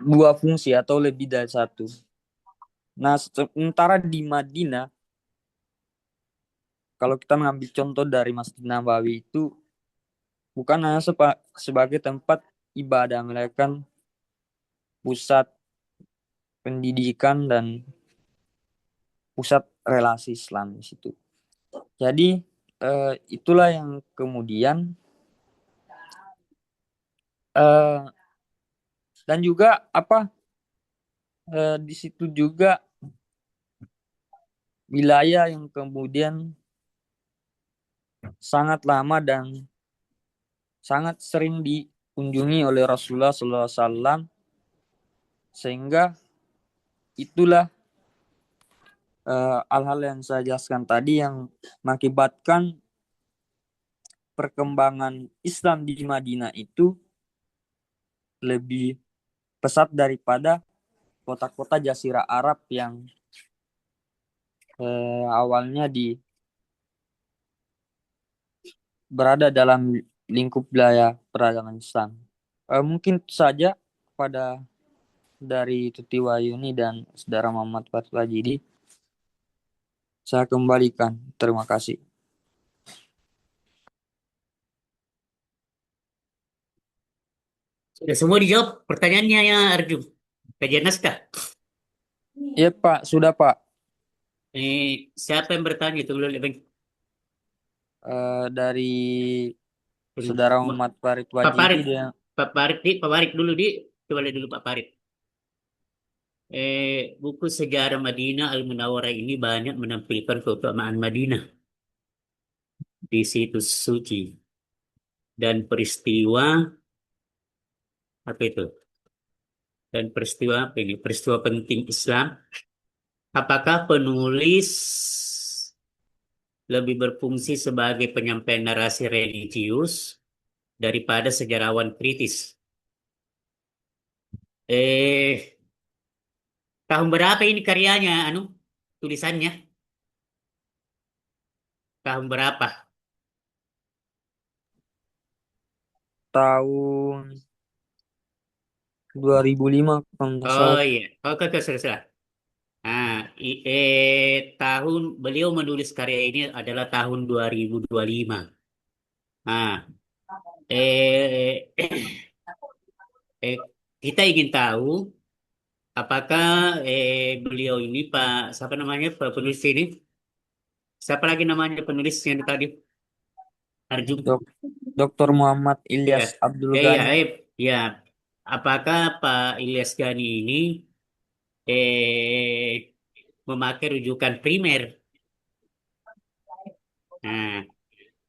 dua fungsi atau lebih dari satu. Nah, sementara di Madinah, kalau kita mengambil contoh dari Masjid Nabawi itu bukan hanya sebagai tempat ibadah, melainkan pusat pendidikan dan pusat relasi Islam di situ. Jadi itulah yang kemudian dan juga di situ juga wilayah yang kemudian sangat lama dan sangat sering dikunjungi oleh Rasulullah SAW, sehingga itulah hal-hal yang saya jelaskan tadi yang mengakibatkan perkembangan Islam di Madinah itu lebih pesat daripada kota-kota Jazirah Arab yang awalnya berada dalam lingkup wilayah peradaban Islam. Mungkin itu saja pada dari Tuti Wahyuni dan Saudara Muhammad Farid Wajidi. Saya kembalikan. Terima kasih. Sudah semua dijawab pertanyaannya ya Arjun. Kajian naskah. Iya Pak, sudah Pak. Siapa yang bertanya itu dulu, Bang? Dari Saudara Muhammad Farid Wajidi dia. Pak Farid dulu coba lihat dulu Pak Farid. Buku sejarah Madinah Al-Munawwarah ini banyak menampilkan keutamaan Madinah di situs suci dan peristiwa apa itu? Dan peristiwa apa ini? Peristiwa penting Islam. Apakah penulis lebih berfungsi sebagai penyampai narasi religius daripada sejarawan kritis? Tahun berapa ini karyanya, tulisannya? Tahun berapa? Tahun 2005 kalau nggak salah. Oh iya, oke, sudah. Nah, tahun beliau menulis karya ini adalah tahun 2025. Nah, kita ingin tahu apakah beliau ini Pak, siapa namanya Pak penulis ini? Siapa lagi namanya penulis yang tadi? Arjun. Dr. Muhammad Ilyas Abdul Ghani. Ya. Apakah Pak Ilyas Ghani ini memakai rujukan primer? Nah,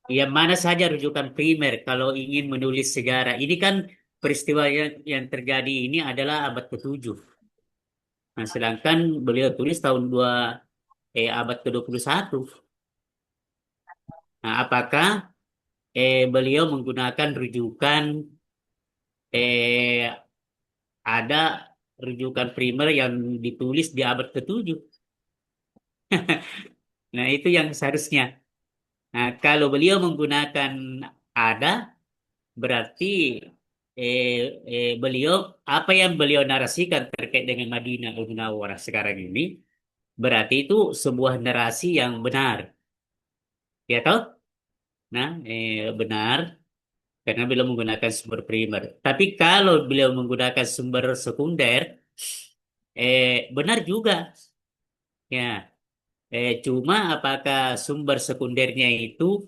yang mana saja rujukan primer kalau ingin menulis sejarah? Ini kan peristiwa yang terjadi ini adalah abad ke-7. Nah, sedangkan beliau tulis tahun abad ke-21. Nah, apakah beliau menggunakan rujukan eh, ada rujukan primer yang ditulis di abad ke-7? Nah, itu yang seharusnya. Nah, kalau beliau menggunakan ada, berarti beliau apa yang beliau narasikan terkait dengan Madinah Munawwarah sekarang ini, berarti itu sebuah narasi yang benar, ya toh? Nah, benar karena beliau menggunakan sumber primer. Tapi kalau beliau menggunakan sumber sekunder, benar juga, ya. Cuma apakah sumber sekundernya itu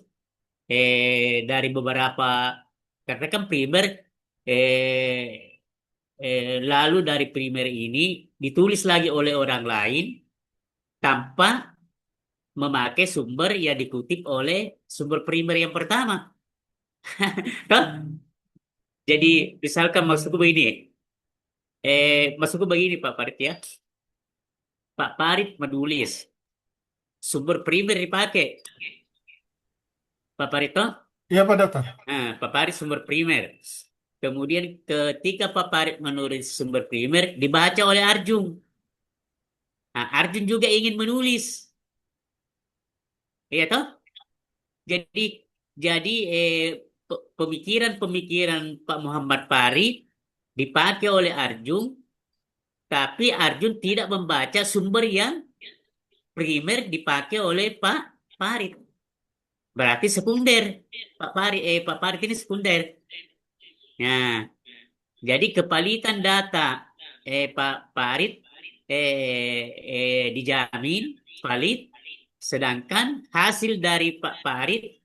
dari beberapa, karena kan primer eh, lalu dari primer ini ditulis lagi oleh orang lain tanpa memakai sumber yang dikutip oleh sumber primer yang pertama. Toh? Jadi misalkan maksudku begini, maksudku begini Pak Farid ya, Pak Farid menulis sumber primer dipakai, Pak Farid toh? Iya, Pak Dokter. Nah, Pak Farid sumber primer. Kemudian ketika Pak Farid menulis sumber primer dibaca oleh Arjun. Nah, Arjun juga ingin menulis, ya toh? Jadi pemikiran-pemikiran Pak Muhammad Farid dipakai oleh Arjun, tapi Arjun tidak membaca sumber yang primer dipakai oleh Pak Farid. Berarti sekunder. Pak Farid ini sekunder. Nah, jadi kepalitan data Pak Farid dijamin valid, sedangkan hasil dari Pak Farid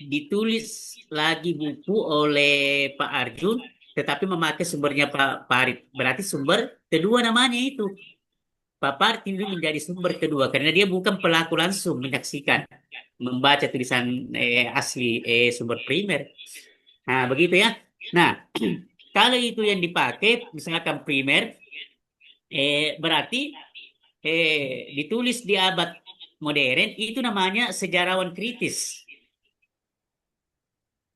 ditulis lagi buku oleh Pak Arjun, tetapi memakai sumbernya Pak Farid. Berarti sumber kedua namanya itu. Pak Farid ini menjadi sumber kedua karena dia bukan pelaku langsung menyaksikan, membaca tulisan asli sumber primer. Nah, begitu ya. Nah, kalau itu yang dipakai, misalkan primer, berarti ditulis di abad modern, itu namanya sejarawan kritis.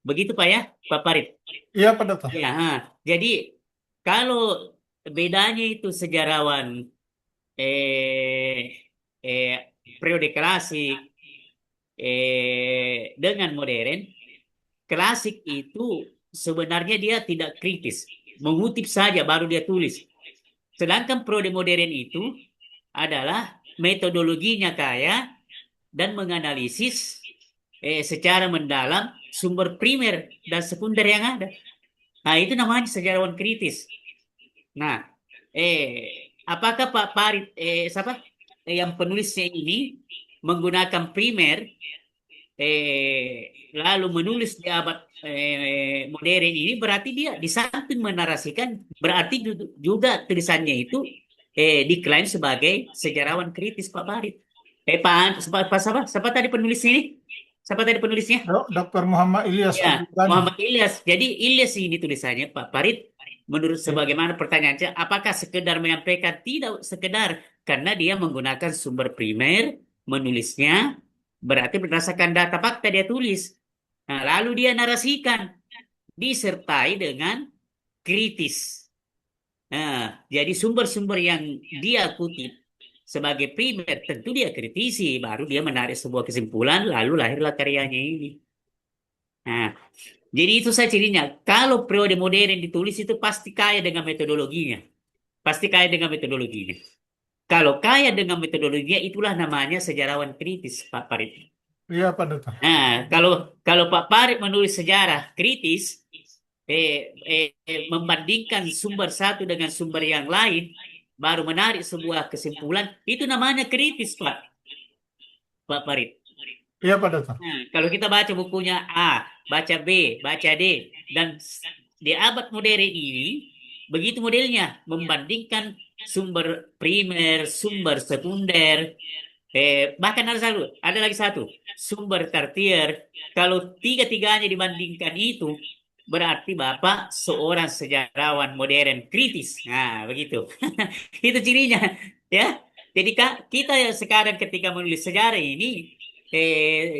Begitu Pak ya, Pak Farid? Iya, Pak Dokter. Ya, jadi kalau bedanya itu sejarawan eh, eh, periode klasik dengan modern, klasik itu sebenarnya dia tidak kritis, mengutip saja baru dia tulis. Sedangkan periode modern itu adalah metodologinya kaya dan menganalisis secara mendalam sumber primer dan sekunder yang ada. Nah, itu namanya sejarawan kritis. Nah, apakah Pak Farid, siapa yang penulisnya ini menggunakan primer, lalu menulis di abad modern ini, berarti dia di samping menarasikan, berarti juga tulisannya itu diklaim sebagai sejarawan kritis Pak Farid. Siapa tadi penulisnya ini? Siapa tadi penulisnya? Dr. Muhammad Ilyas Ya, Abdul Ghani. Muhammad Ilyas. Jadi Ilyas ini tulisannya Pak Farid, menurut sebagaimana pertanyaannya, apakah sekedar menyampaikan? Tidak sekedar, karena dia menggunakan sumber primer, menulisnya, berarti berdasarkan data fakta dia tulis. Nah, lalu dia narasikan, disertai dengan kritis. Nah, jadi sumber-sumber yang dia kutip sebagai primer, tentu dia kritisi, baru dia menarik sebuah kesimpulan, lalu lahirlah karyanya ini. Nah, jadi itu saya cirinya. Kalau periode modern ditulis itu pasti kaya dengan metodologinya. Pasti kaya dengan metodologinya. Kalau kaya dengan metodologinya, itulah namanya sejarawan kritis, Pak Farid. Iya, Pak Dokter. Nah, kalau Pak Farid menulis sejarah kritis, membandingkan sumber satu dengan sumber yang lain, baru menarik sebuah kesimpulan, itu namanya kritis, Pak Farid. Iya, Pak Dokter. Nah, kalau kita baca bukunya A, baca B, baca D, dan di abad modern ini, begitu modelnya, membandingkan sumber primer, sumber sekunder, bahkan ada lagi satu, sumber tertier. Kalau tiga-tiganya dibandingkan itu, berarti Bapak seorang sejarawan modern kritis. Nah, begitu. Itu cirinya, ya. Jadi Kak, kita sekarang ketika menulis sejarah ini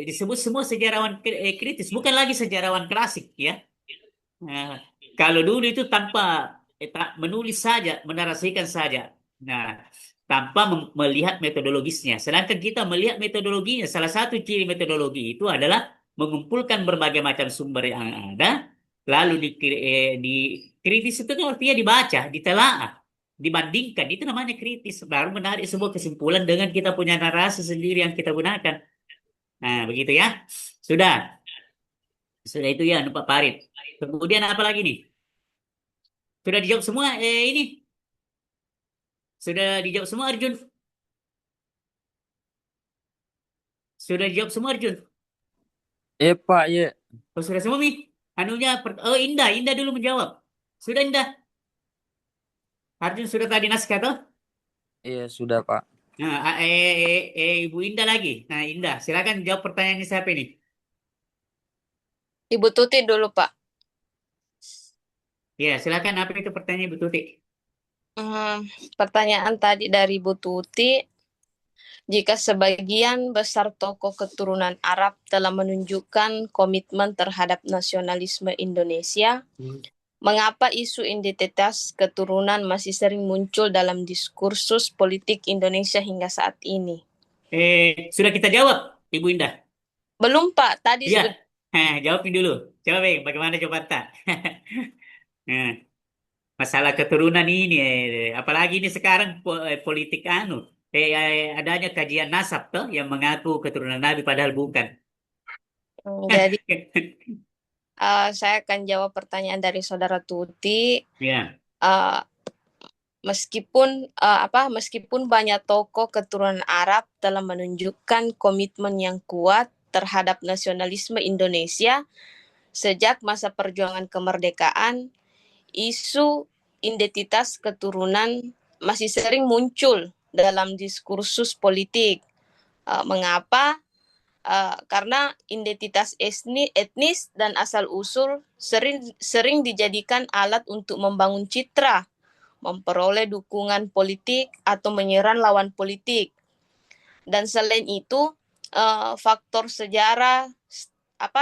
disebut semua sejarawan kritis, bukan lagi sejarawan klasik ya. Nah, kalau dulu itu tanpa menulis saja, menarasikan saja. Nah, tanpa melihat metodologisnya. Sedangkan kita melihat metodologinya. Salah satu ciri metodologi itu adalah mengumpulkan berbagai macam sumber yang ada, lalu dikritis itu kan artinya dibaca, ditelaah, dibandingkan. Itu namanya kritis. Baru menarik sebuah kesimpulan dengan kita punya narasi sendiri yang kita gunakan. Nah, begitu ya. Sudah. Sudah itu ya, Pak Farid. Kemudian apa lagi nih? Sudah dijawab semua ini. Sudah dijawab semua Arjun. Sudah dijawab semua Arjun. Pak, ya. Oh, sudah semua Mi. Anunya oh Indah, Indah dulu menjawab. Sudah Indah. Arjun sudah tadi naskah toh? Iya, sudah, Pak. Nah, Ibu Indah lagi. Nah, Indah, silakan jawab pertanyaannya siapa ini? Ibu Tuti dulu, Pak. Ya, silakan apa itu pertanyaan Ibu Tuti? Pertanyaan tadi dari Ibu Tuti, jika sebagian besar tokoh keturunan Arab telah menunjukkan komitmen terhadap nasionalisme Indonesia, mengapa isu identitas keturunan masih sering muncul dalam diskursus politik Indonesia hingga saat ini? Sudah kita jawab, Ibu Indah. Belum, Pak. Tadi Iya. sudah. Jawabin dulu. Coba, bagaimana coba tak? Nah, masalah keturunan ini, apalagi ini sekarang politik adanya kajian nasab toh yang mengaku keturunan Nabi padahal bukan. Jadi saya akan jawab pertanyaan dari Saudara Tuti. Ya. Meskipun banyak tokoh keturunan Arab telah menunjukkan komitmen yang kuat terhadap nasionalisme Indonesia sejak masa perjuangan kemerdekaan, isu identitas keturunan masih sering muncul dalam diskursus politik. Mengapa? Karena identitas etnis dan asal-usul sering dijadikan alat untuk membangun citra, memperoleh dukungan politik atau menyerang lawan politik. Dan selain itu, faktor sejarah,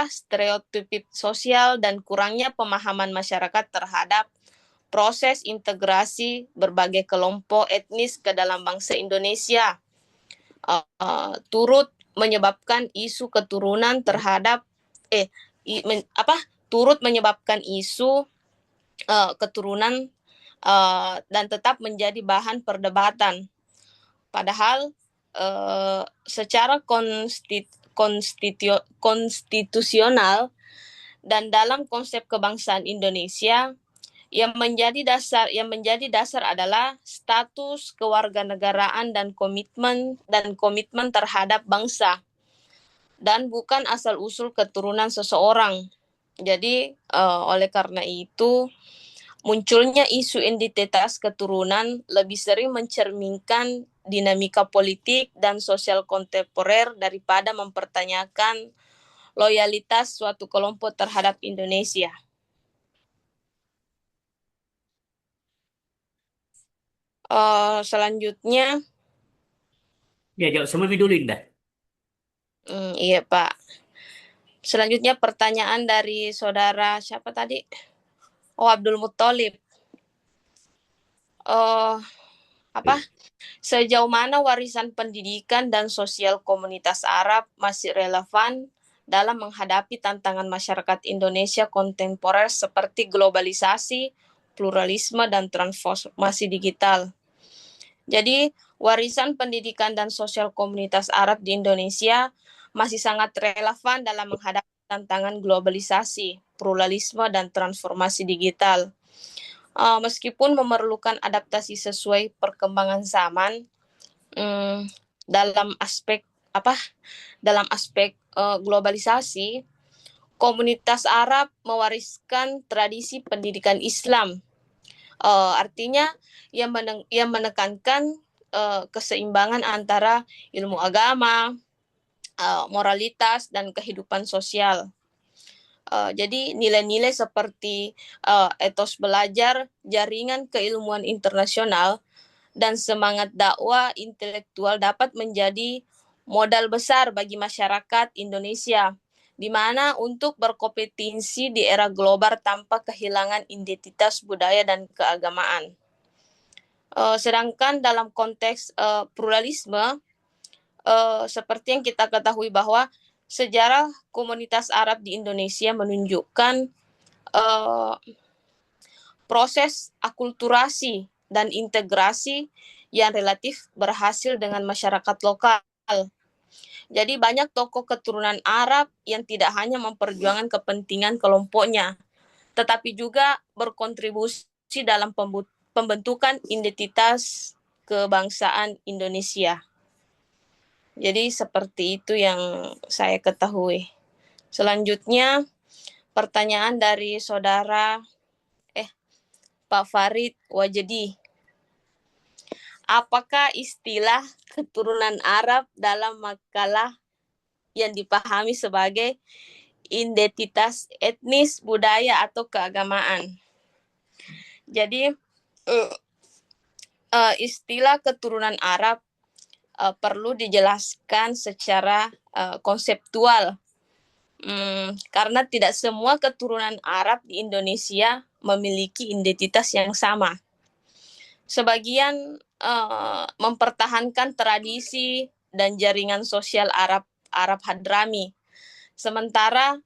stereotip sosial dan kurangnya pemahaman masyarakat terhadap proses integrasi berbagai kelompok etnis ke dalam bangsa Indonesia turut menyebabkan isu keturunan terhadap turut menyebabkan isu keturunan dan tetap menjadi bahan perdebatan. Padahal secara konstitusional dan dalam konsep kebangsaan Indonesia yang menjadi dasar adalah status kewarganegaraan dan komitmen terhadap bangsa dan bukan asal-usul keturunan seseorang. Jadi oleh karena itu munculnya isu identitas keturunan lebih sering mencerminkan dinamika politik dan sosial kontemporer daripada mempertanyakan loyalitas suatu kelompok terhadap Indonesia. Selanjutnya, ya jawab semua dulu Indah. Iya Pak. Selanjutnya pertanyaan dari saudara siapa tadi? Abdul Muthalib. Sejauh mana warisan pendidikan dan sosial komunitas Arab masih relevan dalam menghadapi tantangan masyarakat Indonesia kontemporer seperti globalisasi, pluralisme, dan transformasi digital? Jadi, warisan pendidikan dan sosial komunitas Arab di Indonesia masih sangat relevan dalam menghadapi tantangan globalisasi, pluralisme, dan transformasi digital. Meskipun memerlukan adaptasi sesuai perkembangan zaman dalam aspek globalisasi, komunitas Arab mewariskan tradisi pendidikan Islam. Artinya yang menekankan keseimbangan antara ilmu agama, moralitas, dan kehidupan sosial. Jadi nilai-nilai seperti etos belajar, jaringan keilmuan internasional, dan semangat dakwah intelektual dapat menjadi modal besar bagi masyarakat Indonesia, di mana untuk berkompetensi di era global tanpa kehilangan identitas budaya dan keagamaan. Sedangkan dalam konteks pluralisme, seperti yang kita ketahui bahwa sejarah komunitas Arab di Indonesia menunjukkan proses akulturasi dan integrasi yang relatif berhasil dengan masyarakat lokal. Jadi banyak tokoh keturunan Arab yang tidak hanya memperjuangkan kepentingan kelompoknya, tetapi juga berkontribusi dalam pembentukan identitas kebangsaan Indonesia. Jadi seperti itu yang saya ketahui. Selanjutnya, pertanyaan dari saudara Pak Farid Wajedi. Apakah istilah keturunan Arab dalam makalah yang dipahami sebagai identitas etnis, budaya, atau keagamaan? Jadi, istilah keturunan Arab perlu dijelaskan secara konseptual, karena tidak semua keturunan Arab di Indonesia memiliki identitas yang sama. Sebagian mempertahankan tradisi dan jaringan sosial Arab Hadrami, sementara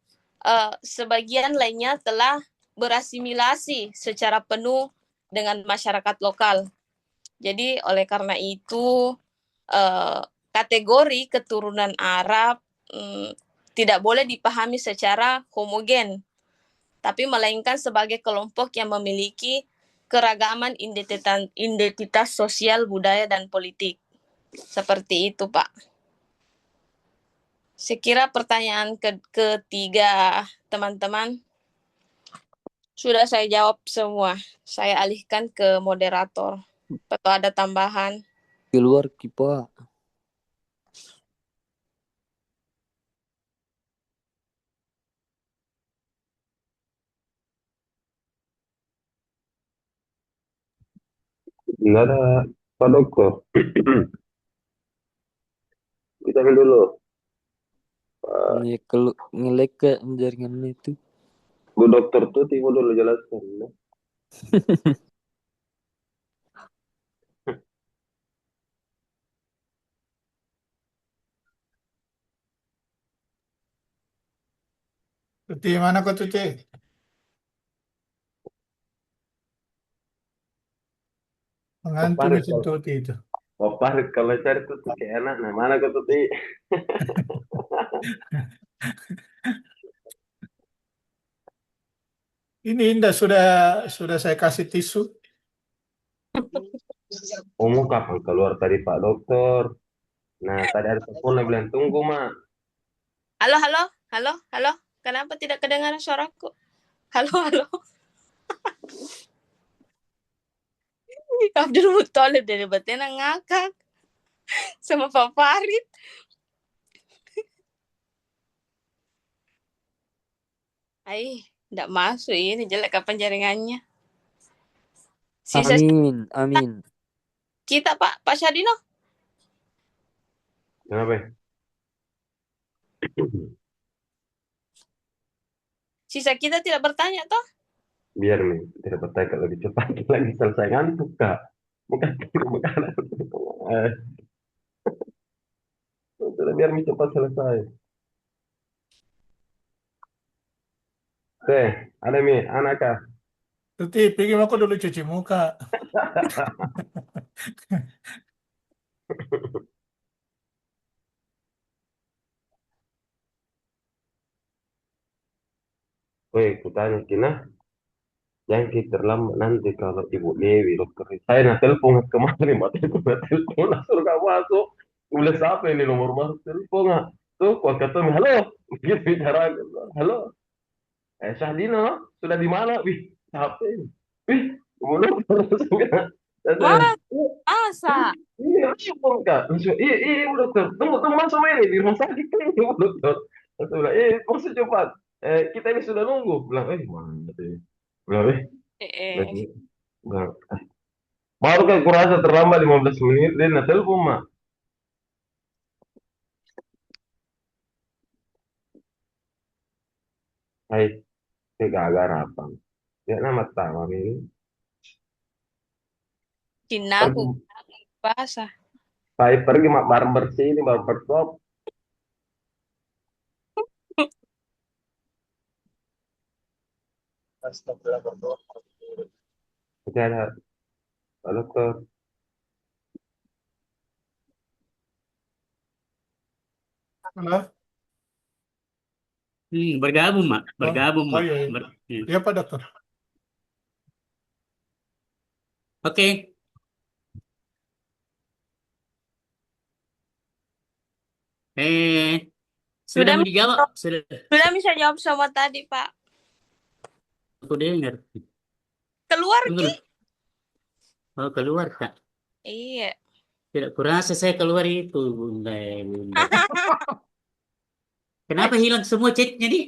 sebagian lainnya telah berasimilasi secara penuh dengan masyarakat lokal. Jadi oleh karena itu kategori keturunan Arab tidak boleh dipahami secara homogen, tapi melainkan sebagai kelompok yang memiliki keragaman identitas sosial, budaya, dan politik. Seperti itu, Pak. Sekira pertanyaan ketiga teman-teman sudah saya jawab semua. Saya alihkan ke moderator. Atau ada tambahan? Keluar Pak. Enggak ada Pak Dokter. Kita ambil dulu. Ngelek ke jaringan itu. Bu Dokter tuh tiba dulu jelaskan. Ya. Tuti, mana kau Tuti? Mengantuk Farid, mesin Tuti itu. Farid kalau cari tuh kayak enak. Nah, mana kau tuh? Ini Indah sudah saya kasih tisu. Kamu kapan keluar tadi Pak Dokter? Nah, tadi ada telepon yang bilang tunggu, Mak. Halo. Kenapa tidak kedengaran suaraku? Halo. Abdul Muthalib dari Batena ngakak sama Pak Farid. Tidak masuk ini, jelek kapan jaringannya. Amin. Kita Pak Syadino. Kenapa? Sisa kita tidak bertanya toh? Biar nih, tidak bertanya lebih cepat lagi selesai ngantuk, Kak. Bukan. Sudah biar cepat selesai. Oke, ada mi, anak kah? Tuti, pergi aku dulu cuci muka. Woi, kutanya Kina, jangan kita terlambat nanti kalau Ibu Dewi, dokter. Saya nak telepon kemarin, mati itu nak telepon, suruh gak masuk. Udah siapa ini nomor masuk telepon nggak? Tuh, kau kata halo, gitu bicara, halo. Syahdino, sudah di mana? Wih, siapa ini? Wih, belum Masa? Ini langsung Kak, langsung, iya dokter, tunggu masuk ini di rumah sakit ini dokter. Langsung bilang, masuk cepat. Kita ini sudah nunggu. Bilang, mana sih? Bilang, bilang, Baru kayak kurasa terlambat 15 menit, dia na telepon mah. Hai, kayak gagal apa? Ya nama tahu ini. Cinaku Pergi, basah. saya pergi mak barang bersih ini baru pertop. Astagfirullah berdoa. Oke, ada dokter. Halo? Bergabung, Mak. Oh, Bergabung, oh Mak. iya, iya. Ya. Iya Pak Dokter. Oke. Eh, sudah Sudah mau Mi- dijawab? Sudah. sudah bisa jawab semua tadi, Pak. Aku dengar. Keluar Tunggu Ki? dulu. Oh, keluar, Kak. Iya. Tidak kurasa saya keluar itu, Bunda. Bunda. Kenapa hilang semua chatnya nih?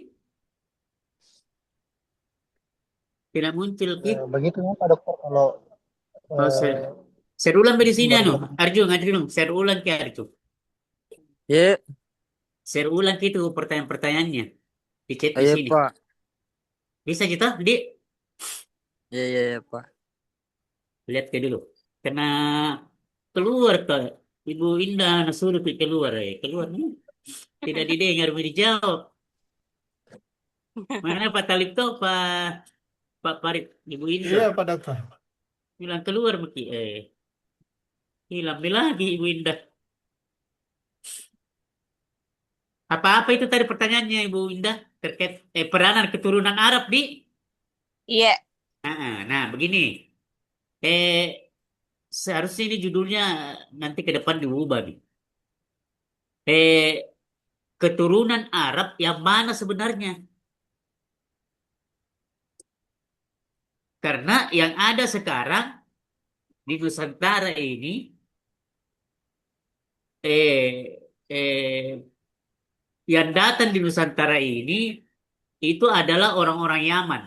Tidak muncul, Ki. Begitu ya Pak Dokter kalau Oh, eh, saya ulang di sini, anu. bergabung. Arjun, Arjun. Saya ulang, Ki, Arjun. Ya, Saya ulang Ki, itu pertanyaan-pertanyaannya. Di chat di iya sini. Pak. Bisa kita, Di? Iya, iya, iya Pak. Lihat ke dulu. Kena keluar, Kak. Ibu Indah, suruh Ki keluar. Keluar nih. Tidak didengar, mau dijawab. Mana Pak Talib tuh, Pak Farid, Ibu Iya Indah. Pak Dokter. Bilang keluar, Maki. Hilang lagi Ibu Indah. Apa-apa itu tadi pertanyaannya Ibu Indah? Terkait peranan keturunan Arab di? Iya. Nah, begini. Eh, seharusnya ini judulnya nanti ke depan diubah nih. Eh, keturunan Arab yang mana sebenarnya? Karena yang ada sekarang di Nusantara ini, eh, eh, yang datang di Nusantara ini itu adalah orang-orang Yaman.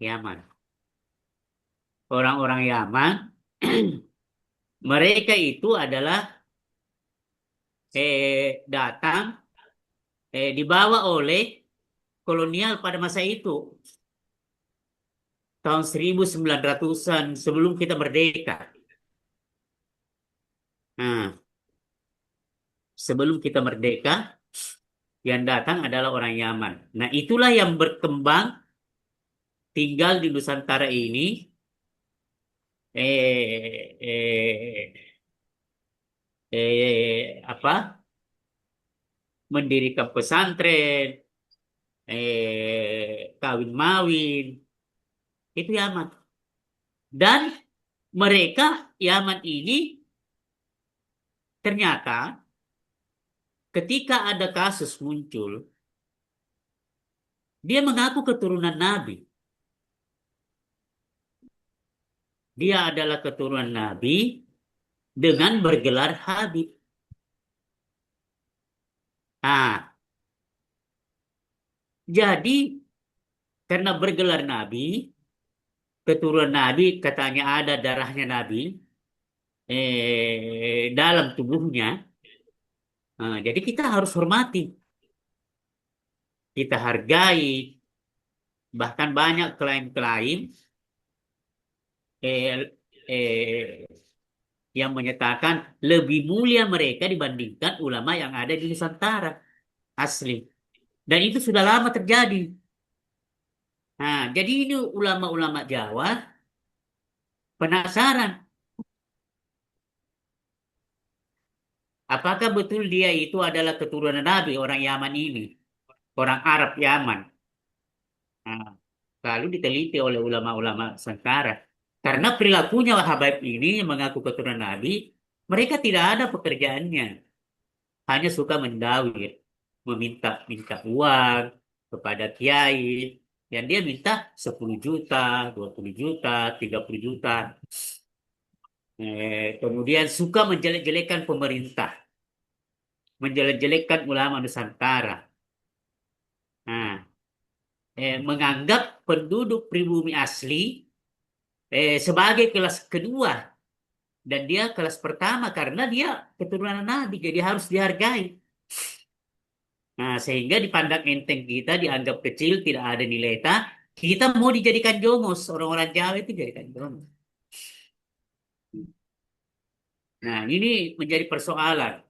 Yaman. Orang-orang Yaman, mereka itu adalah datang dibawa oleh kolonial pada masa itu, tahun 1900-an sebelum kita merdeka. Nah, sebelum kita merdeka, yang datang adalah orang Yaman. Nah, itulah yang berkembang tinggal di Nusantara ini, eh, eh, apa? Mendirikan pesantren, kawin mawin, itu Yaman. Dan mereka Yaman ini ternyata ketika ada kasus muncul, dia mengaku keturunan Nabi. Dia adalah keturunan Nabi dengan bergelar Habib. Nah, jadi karena bergelar Nabi, keturunan Nabi katanya ada darahnya Nabi dalam tubuhnya. Nah, jadi kita harus hormati, kita hargai, bahkan banyak klaim-klaim eh, eh, yang menyatakan lebih mulia mereka dibandingkan ulama yang ada di Nusantara asli. Dan itu sudah lama terjadi. Nah, jadi ini ulama-ulama Jawa penasaran, apakah betul dia itu adalah keturunan Nabi, orang Yaman ini, orang Arab Yaman. Nah, lalu diteliti oleh ulama-ulama Nusantara. Karena perilakunya Habib ini yang mengaku keturunan Nabi, mereka tidak ada pekerjaannya. Hanya suka mendawir, meminta uang kepada kiai, yang dia minta 10 juta, 20 juta, 30 juta. Kemudian suka menjelek-jelekan pemerintah, menjelek-jelekan ulama Nusantara. Nah, menganggap penduduk pribumi asli sebagai kelas kedua dan dia kelas pertama karena dia keturunan Nabi, jadi harus dihargai. Nah, sehingga dipandang enteng kita, dianggap kecil, tidak ada nilai kita mau dijadikan jongos, orang-orang Jawa itu jadikan jongos. Nah, ini menjadi persoalan.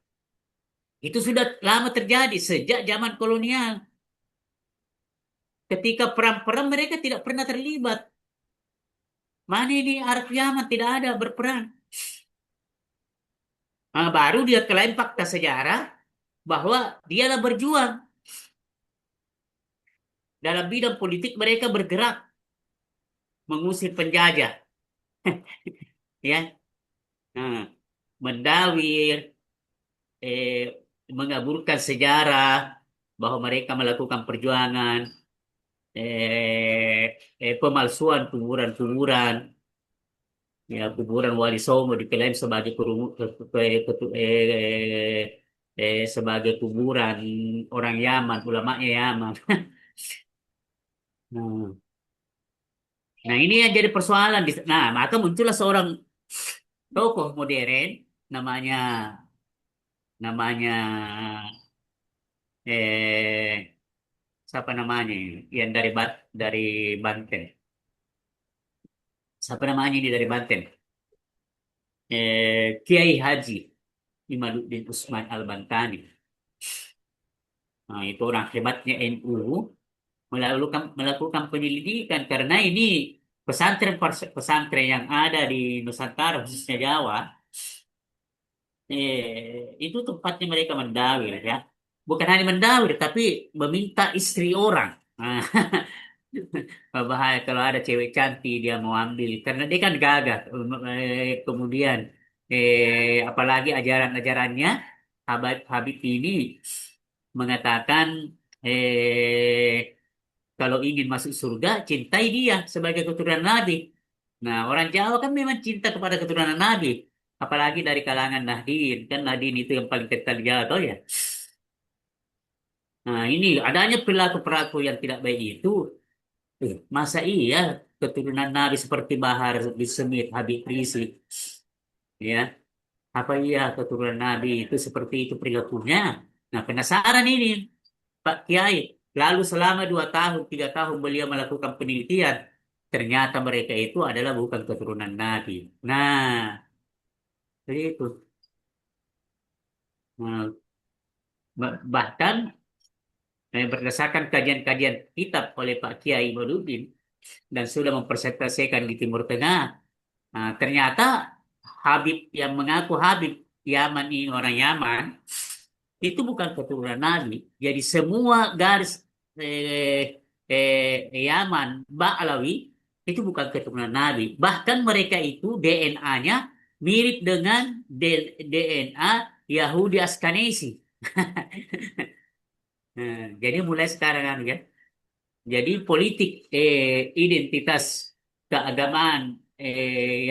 Itu sudah lama terjadi sejak zaman kolonial. Ketika perang-perang mereka tidak pernah terlibat. Mana ini Arab Yaman tidak ada berperang. Nah, baru dia klaim fakta sejarah bahwa dialah berjuang. Dalam bidang politik mereka bergerak mengusir penjajah. Ya, nah, mendawir, mengaburkan sejarah bahwa mereka melakukan perjuangan, pemalsuan kuburan-kuburan, ya kuburan Wali Songo diklaim sebagai sebagai kuburan orang Yaman, ulamanya Yaman. Nah, nah, ini yang jadi persoalan. Nah, maka muncullah seorang tokoh modern namanya namanya eh siapa namanya ini? Yang dari Banten. Siapa namanya ini dari Banten? Kiai Haji Imaduddin Usman Al-Bantani. Nah, itu orang hebatnya NU melakukan penyelidikan karena ini pesantren yang ada di Nusantara khususnya Jawa, itu tempatnya mereka mendawir ya. Bukan hanya mendawir tapi meminta istri orang. Nah, bahaya kalau ada cewek cantik dia mau ambil karena dia kan gagah. Kemudian apalagi ajaran-ajarannya Habib ini mengatakan kalau ingin masuk surga cintai dia sebagai keturunan Nabi. Nah, orang Jawa kan memang cinta kepada keturunan Nabi, apalagi dari kalangan Nahdien, kan Nahdien itu yang paling kental Jawa toh ya. Nah, ini adanya perilaku-perilaku yang tidak baik itu. Masa iya keturunan Nabi seperti Bahar bin Smith, Habib Rizik, ya? Apa iya keturunan Nabi itu seperti itu perilakunya? Nah, penasaran ini, Pak Kiai. Lalu selama 2 tahun, 3 tahun beliau melakukan penelitian, ternyata mereka itu adalah bukan keturunan Nabi. Nah, itu. Nah, bahkan berdasarkan kajian-kajian kitab oleh Pak Kiai Imaduddin dan sudah mempresentasikan di Timur Tengah, nah, ternyata Habib yang mengaku Habib Yaman ini orang Yaman itu bukan keturunan Nabi. Jadi semua garis Yaman, Ba'alawi itu bukan keturunan Nabi. Bahkan mereka itu DNA-nya mirip dengan DNA Yahudi Askanesi. Nah, jadi mulai sekarang kan ya. Jadi politik identitas keagamaan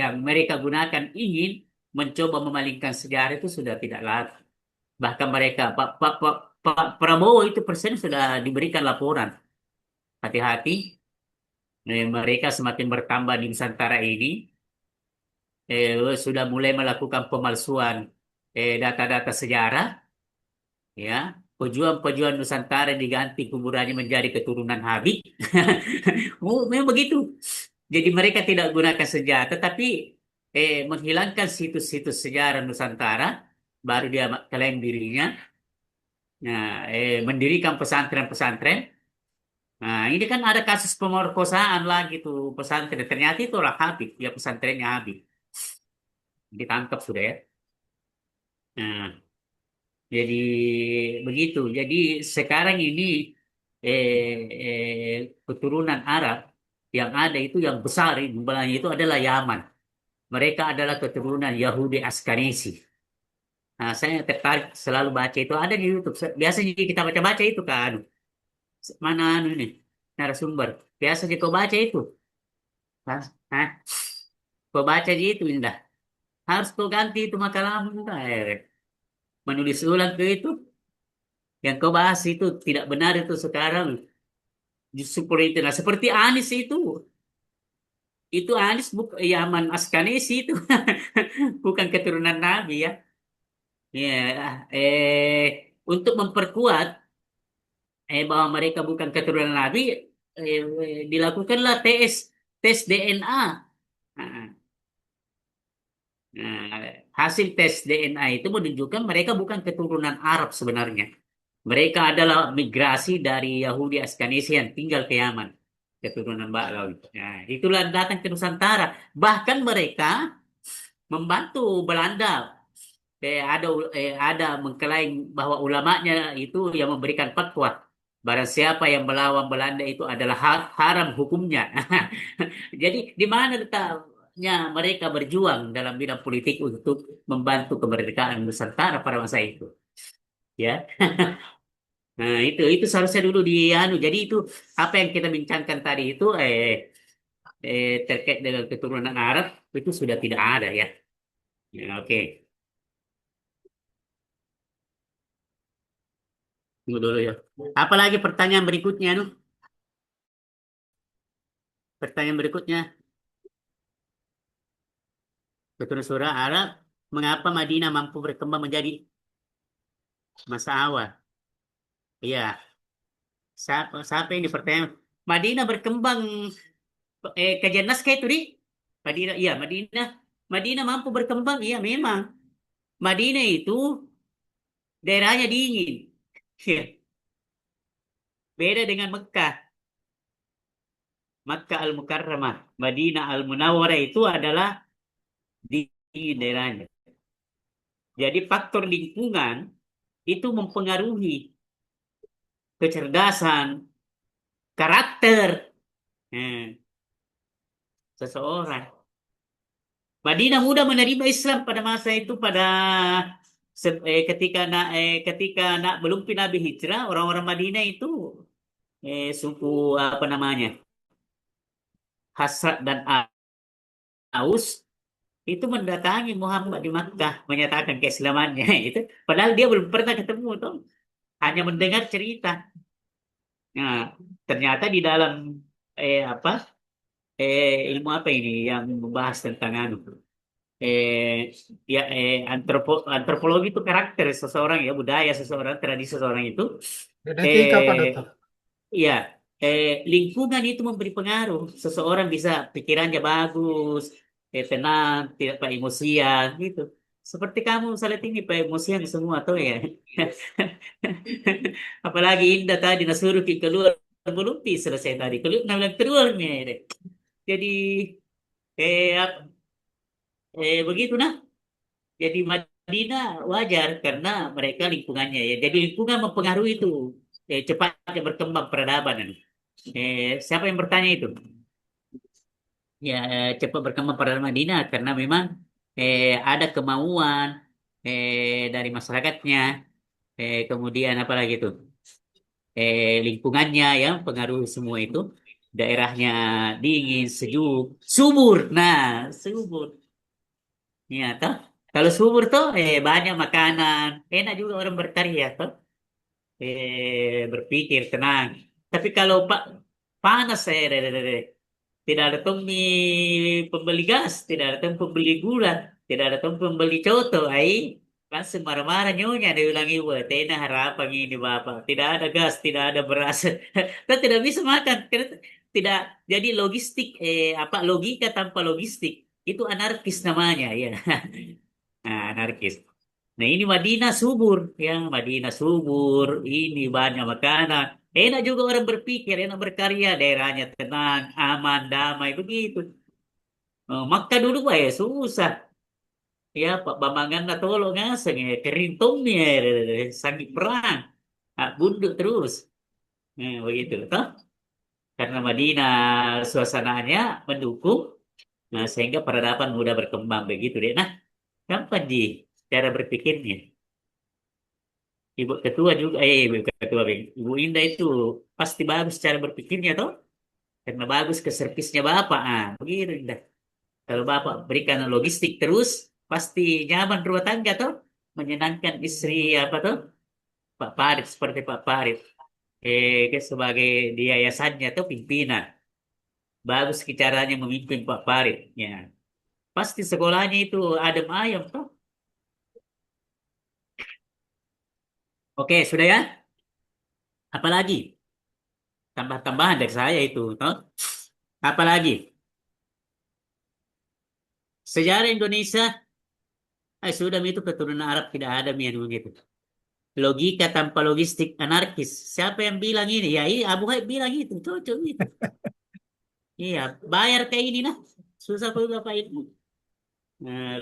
yang mereka gunakan ingin mencoba memalingkan sejarah itu sudah tidak lagi. Bahkan mereka Pak Prabowo itu presiden sudah diberikan laporan. Hati-hati, mereka semakin bertambah di Nusantara ini. Sudah mulai melakukan pemalsuan data-data sejarah. Ya, pejuang-pejuang Nusantara diganti kuburannya menjadi keturunan Habib. Memang begitu. Jadi mereka tidak gunakan senjata, tapi menghilangkan situs-situs sejarah Nusantara, baru dia klaim dirinya. Nah, mendirikan pesantren-pesantren. Nah, ini kan ada kasus pemerkosaan lagi tuh pesantren. Ternyata itu orang Habib, ya pesantrennya Habib. Ditangkap sudah ya. Nah, jadi begitu. Jadi sekarang ini keturunan Arab yang ada itu yang besar jumlahnya itu adalah Yaman. Mereka adalah keturunan Yahudi Askanesi. Nah, saya tertarik selalu baca itu ada di YouTube. Biasanya kita baca-baca itu kan. Mana ini narasumber. Biasanya kau baca itu. Hah? Hah? Kau baca aja itu Indah. Harus kau ganti itu makalahmu. Menulis ulang ke itu. Yang kau bahas itu tidak benar itu sekarang. Justru politik. Nah, seperti Anies itu. itu Anis Yaman Askanesi itu bukan keturunan Nabi ya. Ya, untuk memperkuat bahwa mereka bukan keturunan Nabi, dilakukanlah tes DNA. Nah, hasil tes DNA itu menunjukkan mereka bukan keturunan Arab sebenarnya. Mereka adalah migrasi dari Yahudi Askanesi yang tinggal ke Yaman, keturunan Ba'lawi. Nah, itulah datang ke Nusantara. Bahkan mereka membantu Belanda. Ada mengklaim bahwa ulamanya itu yang memberikan fatwa. Barang siapa yang melawan Belanda itu adalah haram hukumnya. Jadi di mana letaknya mereka berjuang dalam bidang politik untuk membantu kemerdekaan Nusantara pada masa itu, ya. Nah, itu seharusnya dulu jadi itu apa yang kita bincangkan tadi itu terkait dengan keturunan Arab itu sudah tidak ada ya. Ya, oke. Tunggu dulu ya. Apalagi pertanyaan berikutnya, Nuh? Pertanyaan berikutnya, keturunan surah Arab, mengapa Madinah mampu berkembang menjadi masa awal? Iya, siapa yang pertanyaan? Madinah berkembang, kajian naskah itu di Madinah, iya Madinah mampu berkembang, iya memang. Madinah itu daerahnya dingin, ya. Beda dengan Mekah, Makkah Al-Mukarramah, Madinah Al-Munawwarah itu adalah dingin daerahnya. Jadi faktor lingkungan itu mempengaruhi kecerdasan, karakter seseorang. Madinah mudah menerima Islam pada masa itu ketika belum Nabi hijrah, orang-orang Madinah itu suku apa namanya, Hasrat dan Aus itu mendatangi Muhammad di Makkah menyatakan keislamannya itu, padahal dia belum pernah ketemu tuh, hanya mendengar cerita. Nah, ternyata di dalam apa ilmu apa ini yang membahas tentang ya antropologi itu karakter seseorang ya, budaya seseorang, tradisi seseorang itu Genetika, Pak Dokter. ya lingkungan itu memberi pengaruh. Seseorang bisa pikirannya bagus, tenang, tidak pak emosian gitu. Seperti kamu saat ini pak emosian semua tuh ya. Apalagi Indah tadi nasuruh keluar belum selesai tadi keluar, nah bilang keluar nih. Jadi eh, begitu nah. Jadi Madinah wajar karena mereka lingkungannya ya. Jadi lingkungan mempengaruhi itu cepatnya berkembang peradaban. Siapa yang bertanya itu? Ya, cepat berkembang peradaban Madinah karena memang ada kemauan dari masyarakatnya. Kemudian apa lagi itu? Lingkungannya yang pengaruhi semua itu. Daerahnya dingin, sejuk, subur. Nah, subur. Ya, toh. Kalau subur tuh banyak makanan, enak juga orang berkarya toh. Berpikir tenang. Tapi kalau panas tidak ada tempat pembeli gas, tidak ada tempat pembeli gula, tidak ada tempat pembeli coto. Langsung marah-marah nyonya dia bilang ibu, tena harapan ini bapak. Tidak ada gas, tidak ada beras. Kita tidak bisa makan. Tidak. Jadi logistik apa logika tanpa logistik itu anarkis namanya ya. Nah, anarkis. Nah, ini Madinah subur, ya. Madinah subur, ini banyak makanan. Enak juga orang berpikir, enak berkarya, daerahnya tenang, aman, damai, begitu. Makkah dulu Pak, ya susah. Ya, Pak Bambangan lah tolong ngaseng ya, kerintongnya, sakit perang. Bunduk terus. Begitu. Toh? Karena Madinah suasananya mendukung, nah, sehingga peradaban mudah berkembang begitu deh. Nah, gampang di cara berpikirnya. Ibu ketua juga, ibu ketua, Ibu Indah itu pasti bagus cara berpikirnya toh, karena bagus ke servisnya bapak, begitu Indah. Kalau bapak berikan logistik terus, pasti nyaman rumah tangga toh, menyenangkan istri apa toh, Pak Parit seperti Pak Parit, sebagai di yayasannya tuh pimpinan. bagus caranya memimpin Pak Farid. Ya, pasti sekolahnya itu adem ayam toh. Oke, sudah ya? Apalagi? Tambah-tambahan dari saya itu, toh. Apalagi? Sejarah Indonesia, sudah itu keturunan Arab tidak ada yang begitu. Logika tanpa logistik anarkis. Siapa yang bilang ini? Ya, ini Abu Haid bilang itu, cocok itu. Iya, bayar kayak ini nah. Susah kok Bapak itu.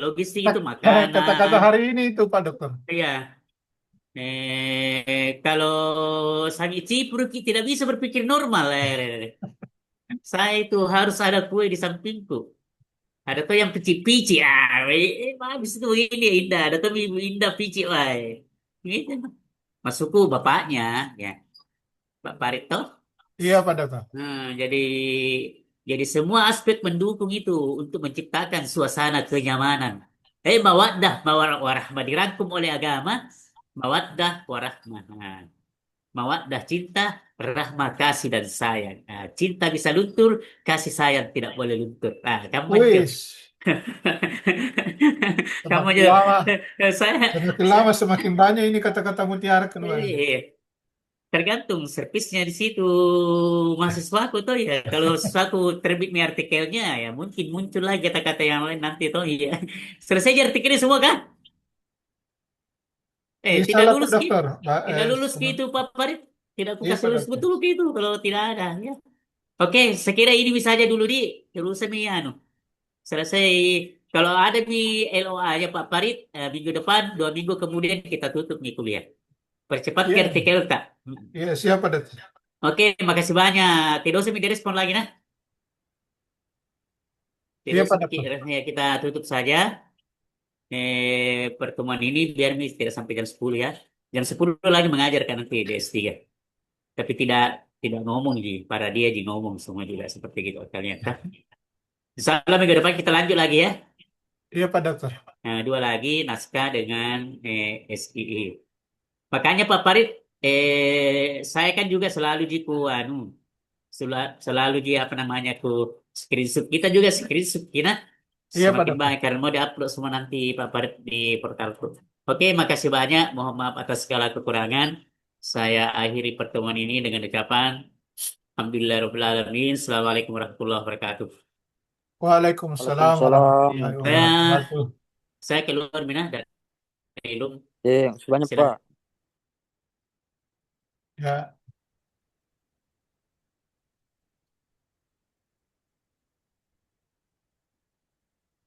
Logistik itu Kata-kata makanan. hari ini itu Pak Dokter. Iya. Kalau sangi cipruk tidak bisa berpikir normal. Saya itu harus ada kue di sampingku. Ada tuh yang pici-pici. Habis itu begini indah. Ada tuh ibu indah pici. Wah, gitu. Masukku bapaknya, ya. Pak Parito. Iya Pak Dokter. Jadi semua aspek mendukung itu untuk menciptakan suasana kenyamanan. Mawaddah, warahmah dirangkum oleh agama. Mawaddah, warahmah. Nah, mawaddah cinta, rahmah kasih dan sayang. Nah, cinta bisa luntur, kasih sayang tidak boleh luntur. Nah, kamu aja. Wis, Kamu semakin aja. lama, Saya, semakin lama semakin banyak ini kata-kata mutiara keluar. tergantung servisnya di situ mahasiswaku tuh ya. Kalau siswaku terbit nih artikelnya ya mungkin muncul lagi kata-kata yang lain nanti tuh ya. Selesai aja artikelnya semua kan? Insya Tidak Allah Pak lulus gitu. Dokter. Tidak lulus gitu Pak Farid. Tidak aku Iya kasih Pak lulus Dokter. betul gitu kalau tidak ada ya. Oke, saya kira ini bisa aja dulu di urusan nih anu. Selesai kalau ada di LOA ya Pak Farid minggu depan 2 minggu kemudian kita tutup nih kuliah. Percepat ke Iya, artikel Kak. iya siap Pak Dokter. Oke, makasih banyak. Tidak usah minta respon lagi nah. Tidak Iya usah Pak Dokter. ya kita tutup saja pertemuan ini biar tidak sampai jam 10 ya. Jam 10 lagi mengajarkan nanti di S3. Tapi tidak tidak ngomong di para dia di ngomong semua juga seperti gitu ternyata. Insyaallah minggu depan kita lanjut lagi ya. Iya Pak Dokter. Nah, 2 lagi naskah dengan SII. Makanya Pak Farid, saya kan juga selalu jiku anu, selalu dia apa namanya ku screenshot kita juga screenshot kita Iya Pak semakin Dokter. banyak karena mau diupload semua nanti Pak Farid di portalku. Oke, makasih banyak. Mohon maaf atas segala kekurangan. Saya akhiri pertemuan ini dengan ucapan Alhamdulillahirobbilalamin. Assalamualaikum warahmatullahi wabarakatuh. Waalaikumsalam Waalaikumsalam. warahmatullahi Saya wabarakatuh. saya keluar Minah dari Lum. Banyak Silakan. Pak. Ya.